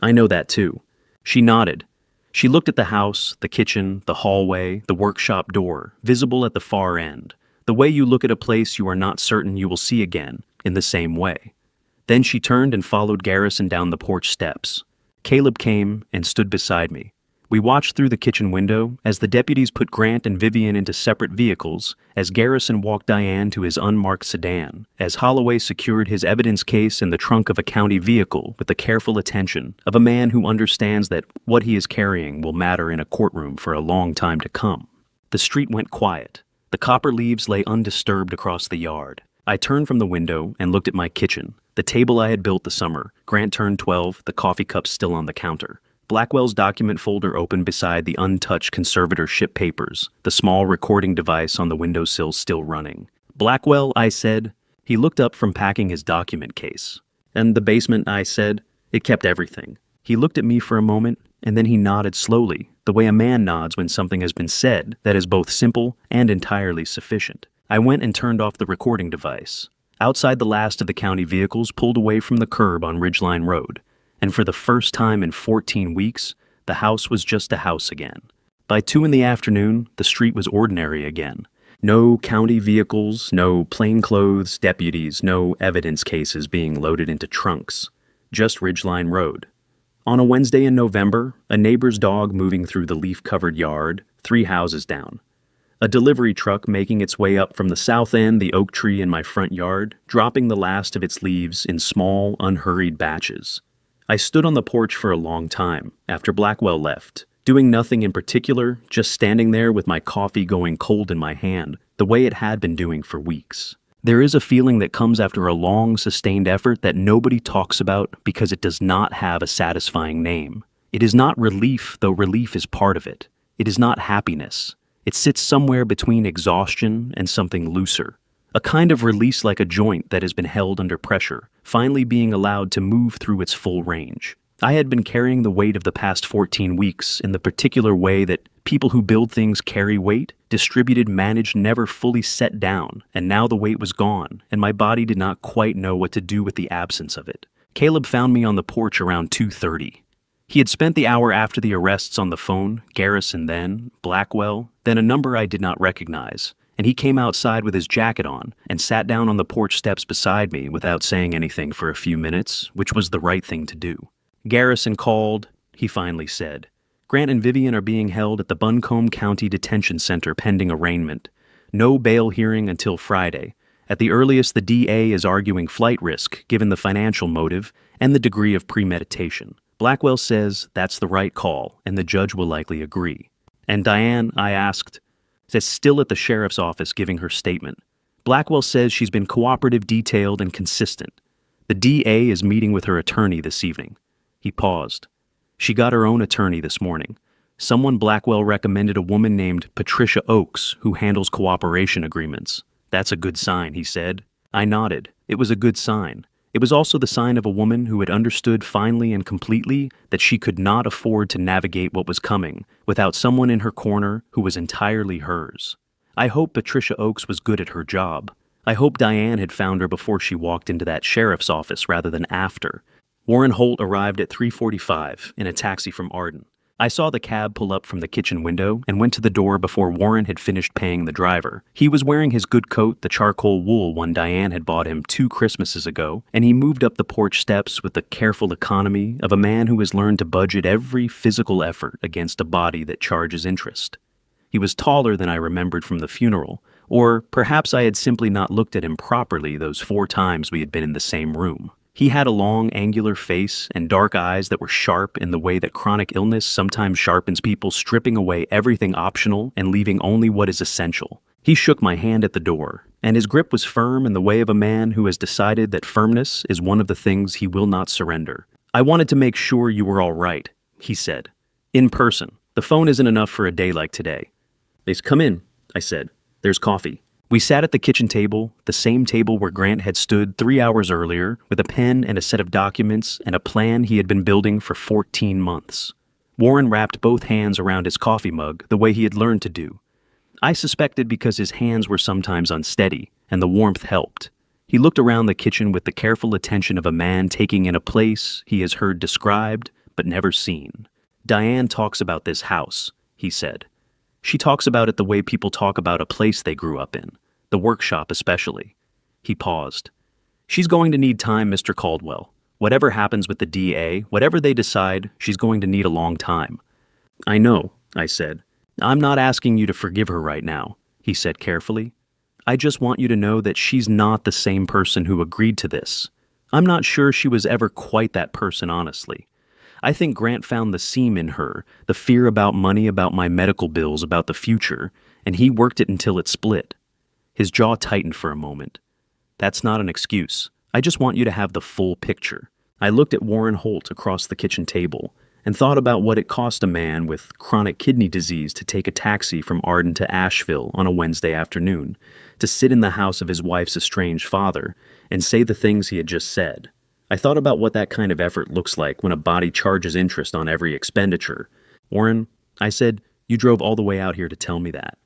I know that too. She nodded. She looked at the house, the kitchen, the hallway, the workshop door, visible at the far end, the way you look at a place you are not certain you will see again, in the same way. Then she turned and followed Garrison down the porch steps. Caleb came and stood beside me. We watched through the kitchen window as the deputies put Grant and Vivian into separate vehicles, as Garrison walked Diane to his unmarked sedan, as Holloway secured his evidence case in the trunk of a county vehicle with the careful attention of a man who understands that what he is carrying will matter in a courtroom for a long time to come. The street went quiet. The copper leaves lay undisturbed across the yard. I turned from the window and looked at my kitchen, the table I had built the summer. Grant turned 12, the coffee cups still on the counter. Blackwell's document folder open beside the untouched conservatorship papers, the small recording device on the windowsill still running. Blackwell, I said. He looked up from packing his document case. And the basement, I said. It kept everything. He looked at me for a moment, and then he nodded slowly, the way a man nods when something has been said that is both simple and entirely sufficient. I went and turned off the recording device. Outside, the last of the county vehicles pulled away from the curb on Ridgeline Road. And for the first time in 14 weeks, the house was just a house again. By 2 p.m, the street was ordinary again. No county vehicles, no plainclothes deputies, no evidence cases being loaded into trunks. Just Ridgeline Road. On a Wednesday in November, a neighbor's dog moving through the leaf-covered yard, 3 houses down. A delivery truck making its way up from the south end, the oak tree in my front yard, dropping the last of its leaves in small, unhurried batches. I stood on the porch for a long time, after Blackwell left, doing nothing in particular, just standing there with my coffee going cold in my hand, the way it had been doing for weeks. There is a feeling that comes after a long, sustained effort that nobody talks about because it does not have a satisfying name. It is not relief, though relief is part of it. It is not happiness. It sits somewhere between exhaustion and something looser, A kind of release like a joint that has been held under pressure, finally being allowed to move through its full range. I had been carrying the weight of the past 14 weeks in the particular way that people who build things carry weight, distributed, managed, never fully set down, and now the weight was gone, and my body did not quite know what to do with the absence of it. Caleb found me on the porch around 2:30. He had spent the hour after the arrests on the phone, Garrison then, Blackwell, then a number I did not recognize, and he came outside with his jacket on and sat down on the porch steps beside me without saying anything for a few minutes, which was the right thing to do. Garrison called, he finally said. Grant and Vivian are being held at the Buncombe County Detention Center pending arraignment. No bail hearing until Friday. At the earliest, the DA is arguing flight risk, given the financial motive and the degree of premeditation. Blackwell says that's the right call, and the judge will likely agree. And Diane, I asked, is still at the sheriff's office giving her statement. Blackwell says she's been cooperative, detailed, and consistent. The DA is meeting with her attorney this evening. He paused. She got her own attorney this morning. Someone Blackwell recommended, a woman named Patricia Oakes, who handles cooperation agreements. That's a good sign, he said. I nodded. It was a good sign. It was also the sign of a woman who had understood finally and completely that she could not afford to navigate what was coming without someone in her corner who was entirely hers. I hope Patricia Oakes was good at her job. I hope Diane had found her before she walked into that sheriff's office rather than after. Warren Holt arrived at 3:45 in a taxi from Arden. I saw the cab pull up from the kitchen window and went to the door before Warren had finished paying the driver. He was wearing his good coat, the charcoal wool one Diane had bought him 2 Christmases ago, and he moved up the porch steps with the careful economy of a man who has learned to budget every physical effort against a body that charges interest. He was taller than I remembered from the funeral, or perhaps I had simply not looked at him properly those 4 times we had been in the same room. He had a long, angular face and dark eyes that were sharp in the way that chronic illness sometimes sharpens people, stripping away everything optional and leaving only what is essential. He shook my hand at the door, and his grip was firm in the way of a man who has decided that firmness is one of the things he will not surrender. I wanted to make sure you were all right, he said. In person. The phone isn't enough for a day like today. Come in, I said. There's coffee. We sat at the kitchen table, the same table where Grant had stood 3 hours earlier, with a pen and a set of documents and a plan he had been building for 14 months. Warren wrapped both hands around his coffee mug the way he had learned to do. I suspected because his hands were sometimes unsteady, and the warmth helped. He looked around the kitchen with the careful attention of a man taking in a place he has heard described but never seen. Diane talks about this house, he said. She talks about it the way people talk about a place they grew up in, the workshop especially. He paused. She's going to need time, Mr. Caldwell. Whatever happens with the DA, whatever they decide, she's going to need a long time. I know, I said. I'm not asking you to forgive her right now, he said carefully. I just want you to know that she's not the same person who agreed to this. I'm not sure she was ever quite that person, honestly. I think Grant found the seam in her, the fear about money, about my medical bills, about the future, and he worked it until it split. His jaw tightened for a moment. That's not an excuse. I just want you to have the full picture. I looked at Warren Holt across the kitchen table and thought about what it cost a man with chronic kidney disease to take a taxi from Arden to Asheville on a Wednesday afternoon, to sit in the house of his wife's estranged father and say the things he had just said. I thought about what that kind of effort looks like when a body charges interest on every expenditure. Warren, I said, you drove all the way out here to tell me that.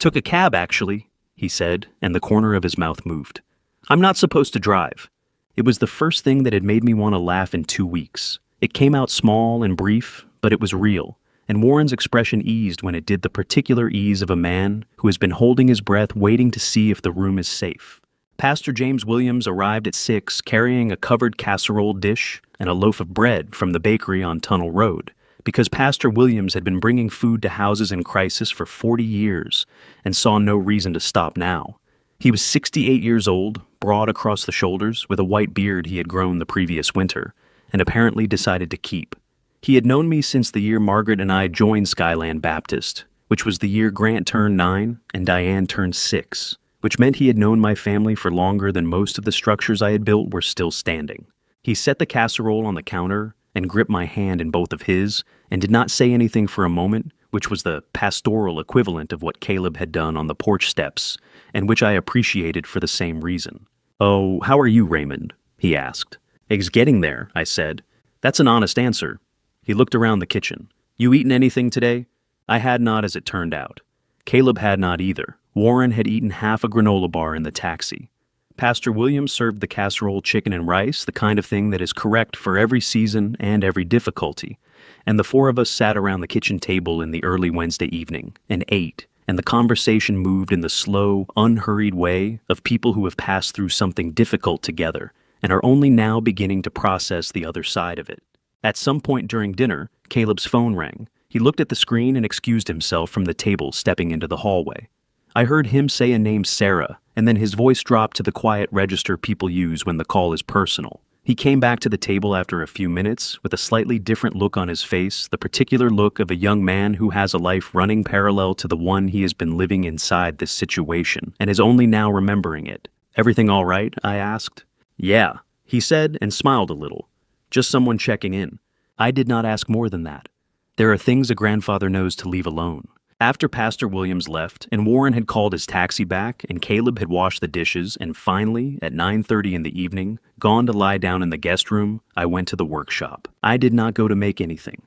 Took a cab, actually, he said, and the corner of his mouth moved. I'm not supposed to drive. It was the first thing that had made me want to laugh in 2 weeks. It came out small and brief, but it was real, and Warren's expression eased when it did, the particular ease of a man who has been holding his breath waiting to see if the room is safe. Pastor James Williams arrived at 6 carrying a covered casserole dish and a loaf of bread from the bakery on Tunnel Road, because Pastor Williams had been bringing food to houses in crisis for 40 years and saw no reason to stop now. He was 68 years old, broad across the shoulders, with a white beard he had grown the previous winter, and apparently decided to keep. He had known me since the year Margaret and I joined Skyland Baptist, which was the year Grant turned 9 and Diane turned 6. Which meant he had known my family for longer than most of the structures I had built were still standing. He set the casserole on the counter and gripped my hand in both of his and did not say anything for a moment, which was the pastoral equivalent of what Caleb had done on the porch steps and which I appreciated for the same reason. "Oh, how are you, Raymond?" he asked. "It's getting there," I said. "That's an honest answer." He looked around the kitchen. "You eaten anything today?" I had not, as it turned out. Caleb had not either. Warren had eaten half a granola bar in the taxi. Pastor Williams served the casserole chicken and rice, the kind of thing that is correct for every season and every difficulty. And the four of us sat around the kitchen table in the early Wednesday evening and ate, and the conversation moved in the slow, unhurried way of people who have passed through something difficult together and are only now beginning to process the other side of it. At some point during dinner, Caleb's phone rang. He looked at the screen and excused himself from the table, stepping into the hallway. I heard him say a name, Sarah, and then his voice dropped to the quiet register people use when the call is personal. He came back to the table after a few minutes with a slightly different look on his face, the particular look of a young man who has a life running parallel to the one he has been living inside this situation and is only now remembering it. "Everything all right?" I asked. "Yeah," he said and smiled a little. "Just someone checking in." I did not ask more than that. There are things a grandfather knows to leave alone. After Pastor Williams left and Warren had called his taxi back and Caleb had washed the dishes and finally, at 9:30 in the evening, gone to lie down in the guest room, I went to the workshop. I did not go to make anything.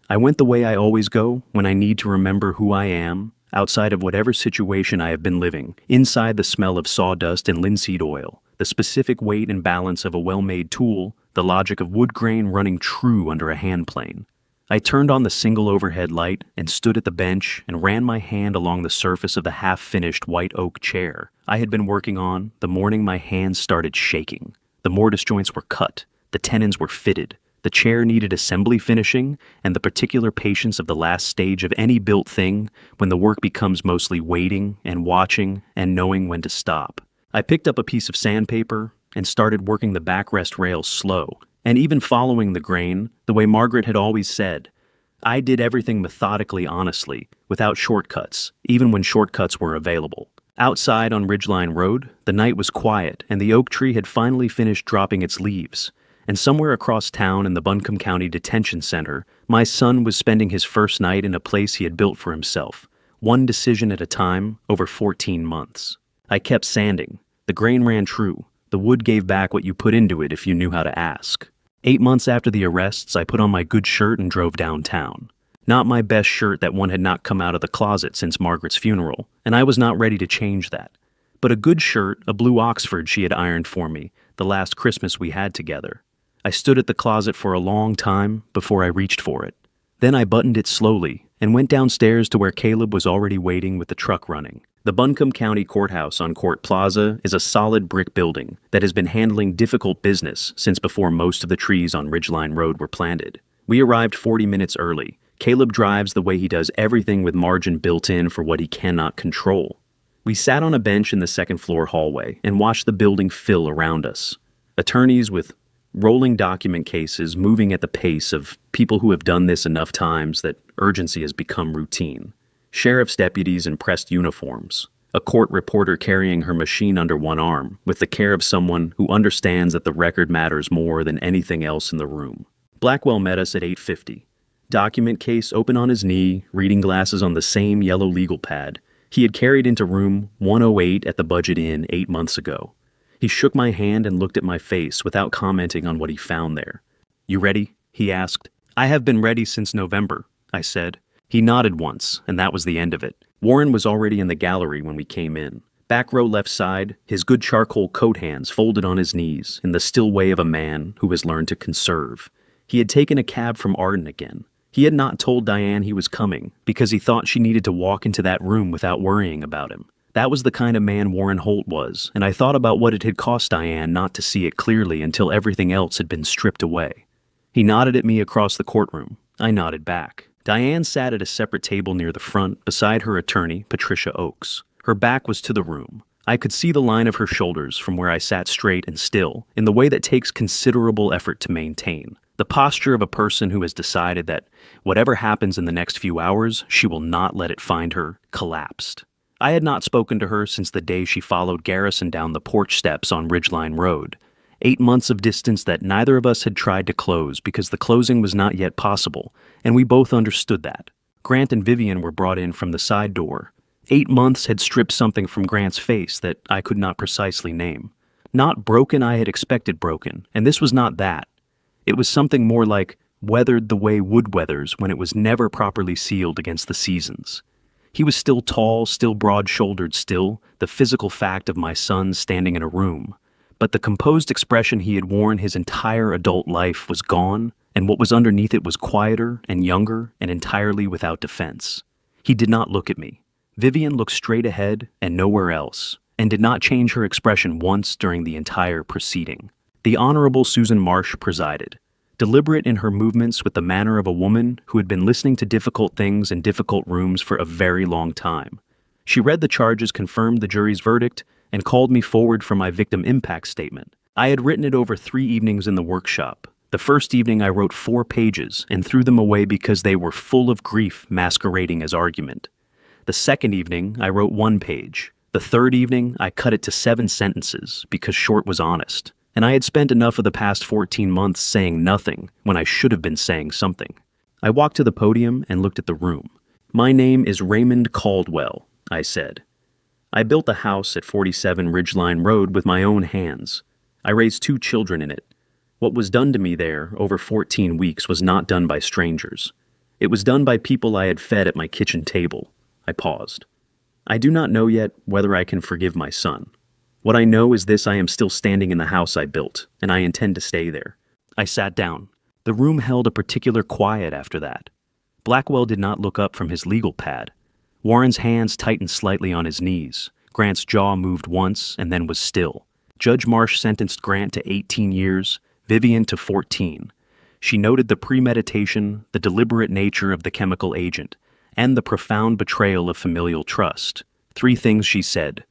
I went the way I always go when I need to remember who I am, outside of whatever situation I have been living, inside the smell of sawdust and linseed oil, the specific weight and balance of a well-made tool, the logic of wood grain running true under a hand plane. I turned on the single overhead light and stood at the bench and ran my hand along the surface of the half-finished white oak chair I had been working on the morning my hands started shaking. The mortise joints were cut, the tenons were fitted, the chair needed assembly finishing, and the particular patience of the last stage of any built thing when the work becomes mostly waiting and watching and knowing when to stop. I picked up a piece of sandpaper and started working the backrest rails slow, and even following the grain, the way Margaret had always said. I did everything methodically, honestly, without shortcuts, even when shortcuts were available. Outside on Ridgeline Road, the night was quiet, and the oak tree had finally finished dropping its leaves. And somewhere across town in the Buncombe County Detention Center, my son was spending his first night in a place he had built for himself, one decision at a time, over 14 months. I kept sanding. The grain ran true. The wood gave back what you put into it if you knew how to ask. 8 months after the arrests, I put on my good shirt and drove downtown. Not my best shirt that one had not come out of the closet since Margaret's funeral, and I was not ready to change that. But a good shirt, a blue Oxford she had ironed for me, the last Christmas we had together. I stood at the closet for a long time before I reached for it. Then I buttoned it slowly and went downstairs to where Caleb was already waiting with the truck running. The Buncombe County Courthouse on Court Plaza is a solid brick building that has been handling difficult business since before most of the trees on Ridgeline Road were planted. We arrived 40 minutes early. Caleb drives the way he does everything with margin built in for what he cannot control. We sat on a bench in the second-floor hallway and watched the building fill around us. Attorneys with rolling document cases moving at the pace of people who have done this enough times that urgency has become routine. Sheriff's deputies in pressed uniforms, a court reporter carrying her machine under one arm with the care of someone who understands that the record matters more than anything else in the room. Blackwell met us at 8:50. Document case open on his knee, reading glasses on the same yellow legal pad he had carried into room 108 at the Budget Inn 8 months ago. He shook my hand and looked at my face without commenting on what he found there. "You ready?" he asked. "I have been ready since November," I said. He nodded once, and that was the end of it. Warren was already in the gallery when we came in. Back row left side, his good charcoal coat hands folded on his knees in the still way of a man who has learned to conserve. He had taken a cab from Arden again. He had not told Diane he was coming because he thought she needed to walk into that room without worrying about him. That was the kind of man Warren Holt was, and I thought about what it had cost Diane not to see it clearly until everything else had been stripped away. He nodded at me across the courtroom. I nodded back. Diane sat at a separate table near the front, beside her attorney, Patricia Oakes. Her back was to the room. I could see the line of her shoulders from where I sat straight and still, in the way that takes considerable effort to maintain. The posture of a person who has decided that whatever happens in the next few hours, she will not let it find her, collapsed. I had not spoken to her since the day she followed Garrison down the porch steps on Ridgeline Road. 8 months of distance that neither of us had tried to close because the closing was not yet possible, and we both understood that. Grant and Vivian were brought in from the side door. 8 months had stripped something from Grant's face that I could not precisely name. Not broken I had expected broken, and this was not that. It was something more like weathered the way wood weathers when it was never properly sealed against the seasons. He was still tall, still broad-shouldered, still the physical fact of my son standing in a room. But the composed expression he had worn his entire adult life was gone, and what was underneath it was quieter and younger and entirely without defense. He did not look at me. Vivian looked straight ahead and nowhere else, and did not change her expression once during the entire proceeding. The Honorable Susan Marsh presided, deliberate in her movements with the manner of a woman who had been listening to difficult things in difficult rooms for a very long time. She read the charges, confirmed the jury's verdict, and called me forward for my victim impact statement. I had written it over 3 evenings in the workshop. The first evening I wrote 4 pages and threw them away because they were full of grief masquerading as argument. The second evening I wrote 1 page. The third evening I cut it to 7 sentences because short was honest, and I had spent enough of the past 14 months saying nothing when I should have been saying something. I walked to the podium and looked at the room. "My name is Raymond Caldwell," I said. "I built a house at 47 Ridgeline Road with my own hands. I raised 2 children in it. What was done to me there over 14 weeks was not done by strangers. It was done by people I had fed at my kitchen table." I paused. "I do not know yet whether I can forgive my son. What I know is this: I am still standing in the house I built, and I intend to stay there." I sat down. The room held a particular quiet after that. Blackwell did not look up from his legal pad. Warren's hands tightened slightly on his knees. Grant's jaw moved once and then was still. Judge Marsh sentenced Grant to 18 years, Vivian to 14. She noted the premeditation, the deliberate nature of the chemical agent, and the profound betrayal of familial trust. 3 things she said.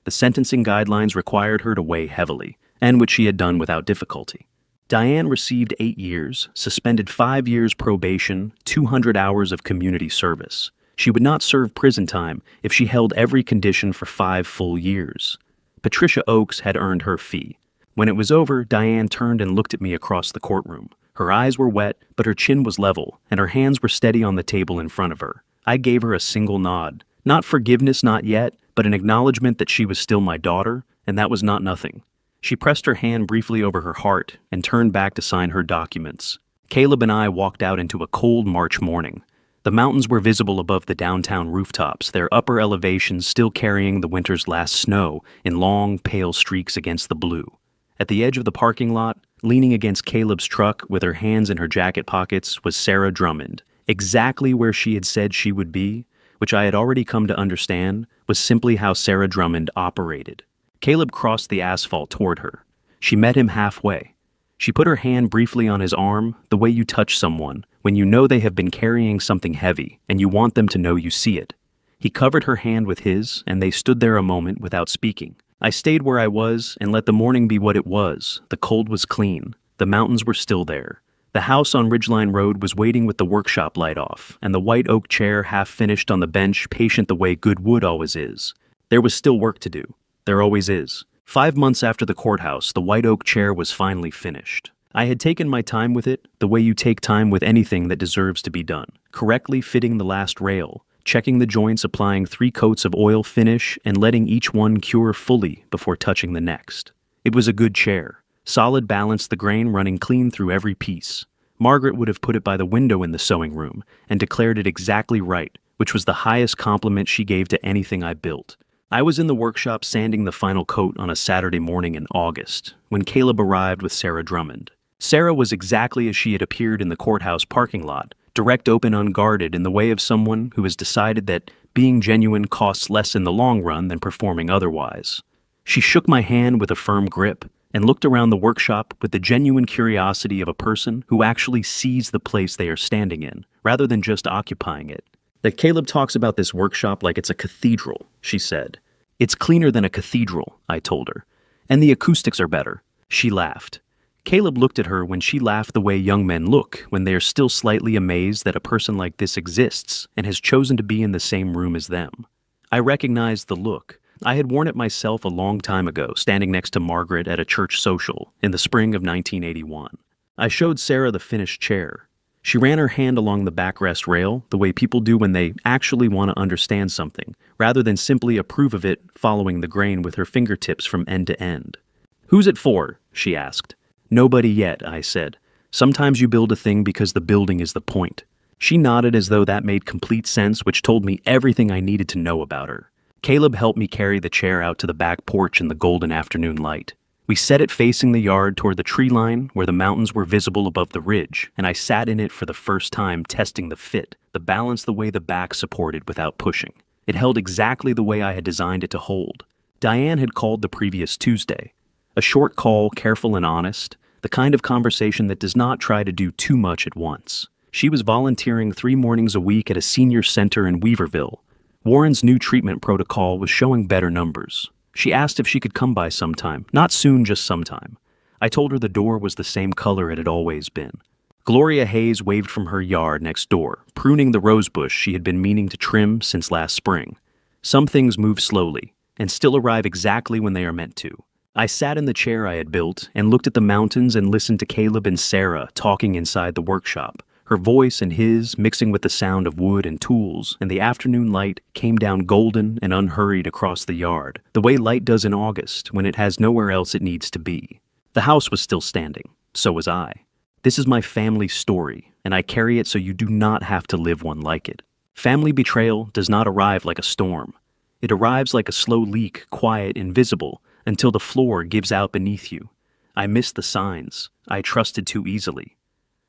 The sentencing guidelines required her to weigh heavily, and which she had done without difficulty. Diane received 8 years, suspended 5 years probation, 200 hours of community service. She would not serve prison time if she held every condition for 5 full years. Patricia Oakes had earned her fee. When it was over, Diane turned and looked at me across the courtroom. Her eyes were wet, but her chin was level, and her hands were steady on the table in front of her. I gave her a single nod. Not forgiveness, not yet, but an acknowledgement that she was still my daughter, and that was not nothing. She pressed her hand briefly over her heart and turned back to sign her documents. Caleb and I walked out into a cold March morning. The mountains were visible above the downtown rooftops, their upper elevations still carrying the winter's last snow in long, pale streaks against the blue. At the edge of the parking lot, leaning against Caleb's truck with her hands in her jacket pockets, was Sarah Drummond, exactly where she had said she would be, which I had already come to understand was simply how Sarah Drummond operated. Caleb crossed the asphalt toward her. She met him halfway. She put her hand briefly on his arm, the way you touch someone when you know they have been carrying something heavy and you want them to know you see it. He covered her hand with his, and they stood there a moment without speaking. I stayed where I was and let the morning be what it was. The cold was clean. The mountains were still there. The house on Ridgeline Road was waiting with the workshop light off, and the white oak chair half finished on the bench, patient the way good wood always is. There was still work to do. There always is. 5 months after the courthouse, the white oak chair was finally finished. I had taken my time with it, the way you take time with anything that deserves to be done, correctly fitting the last rail, checking the joints, applying 3 coats of oil finish, and letting each one cure fully before touching the next. It was a good chair. Solid balance, the grain running clean through every piece. Margaret would have put it by the window in the sewing room and declared it exactly right, which was the highest compliment she gave to anything I built. I was in the workshop sanding the final coat on a Saturday morning in August when Caleb arrived with Sarah Drummond. Sarah was exactly as she had appeared in the courthouse parking lot, direct, open, unguarded, in the way of someone who has decided that being genuine costs less in the long run than performing otherwise. She shook my hand with a firm grip and looked around the workshop with the genuine curiosity of a person who actually sees the place they are standing in, rather than just occupying it. "That Caleb talks about this workshop like it's a cathedral," she said. "It's cleaner than a cathedral," I told her. "And the acoustics are better." She laughed. Caleb looked at her when she laughed the way young men look when they are still slightly amazed that a person like this exists and has chosen to be in the same room as them. I recognized the look. I had worn it myself a long time ago, standing next to Margaret at a church social in the spring of 1981. I showed Sarah the finished chair. She ran her hand along the backrest rail, the way people do when they actually want to understand something, rather than simply approve of it, following the grain with her fingertips from end to end. "Who's it for?" she asked. "Nobody yet," I said. "Sometimes you build a thing because the building is the point." She nodded as though that made complete sense, which told me everything I needed to know about her. Caleb helped me carry the chair out to the back porch in the golden afternoon light. We set it facing the yard toward the tree line where the mountains were visible above the ridge, and I sat in it for the first time, testing the fit, the balance, the way the back supported without pushing. It held exactly the way I had designed it to hold. Diane had called the previous Tuesday. A short call, careful and honest, the kind of conversation that does not try to do too much at once. She was volunteering 3 mornings a week at a senior center in Weaverville. Warren's new treatment protocol was showing better numbers. She asked if she could come by sometime. Not soon, just sometime. I told her the door was the same color it had always been. Gloria Hayes waved from her yard next door, pruning the rosebush she had been meaning to trim since last spring. Some things move slowly, and still arrive exactly when they are meant to. I sat in the chair I had built and looked at the mountains and listened to Caleb and Sarah talking inside the workshop. Her voice and his, mixing with the sound of wood and tools, and the afternoon light came down golden and unhurried across the yard, the way light does in August when it has nowhere else it needs to be. The house was still standing. So was I. This is my family story, and I carry it so you do not have to live one like it. Family betrayal does not arrive like a storm. It arrives like a slow leak, quiet, invisible, until the floor gives out beneath you. I missed the signs. I trusted too easily.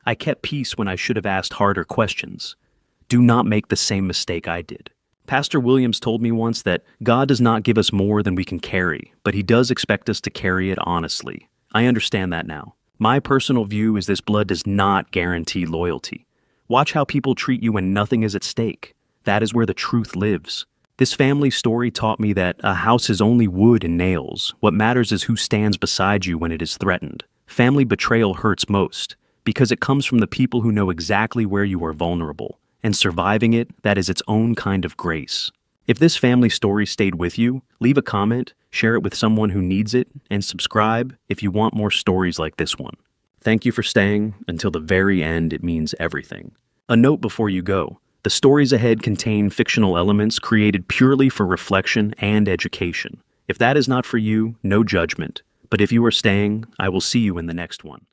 I kept peace when I should have asked harder questions. Do not make the same mistake I did. Pastor Williams told me once that God does not give us more than we can carry, but he does expect us to carry it honestly. I understand that now. My personal view is this blood does not guarantee loyalty. Watch how people treat you when nothing is at stake. That is where the truth lives. This family story taught me that a house is only wood and nails. What matters is who stands beside you when it is threatened. Family betrayal hurts most, because it comes from the people who know exactly where you are vulnerable, and surviving it, that is its own kind of grace. If this family story stayed with you, leave a comment, share it with someone who needs it, and subscribe if you want more stories like this one. Thank you for staying until the very end. It means everything. A note before you go. The stories ahead contain fictional elements created purely for reflection and education. If that is not for you, no judgment. But if you are staying, I will see you in the next one.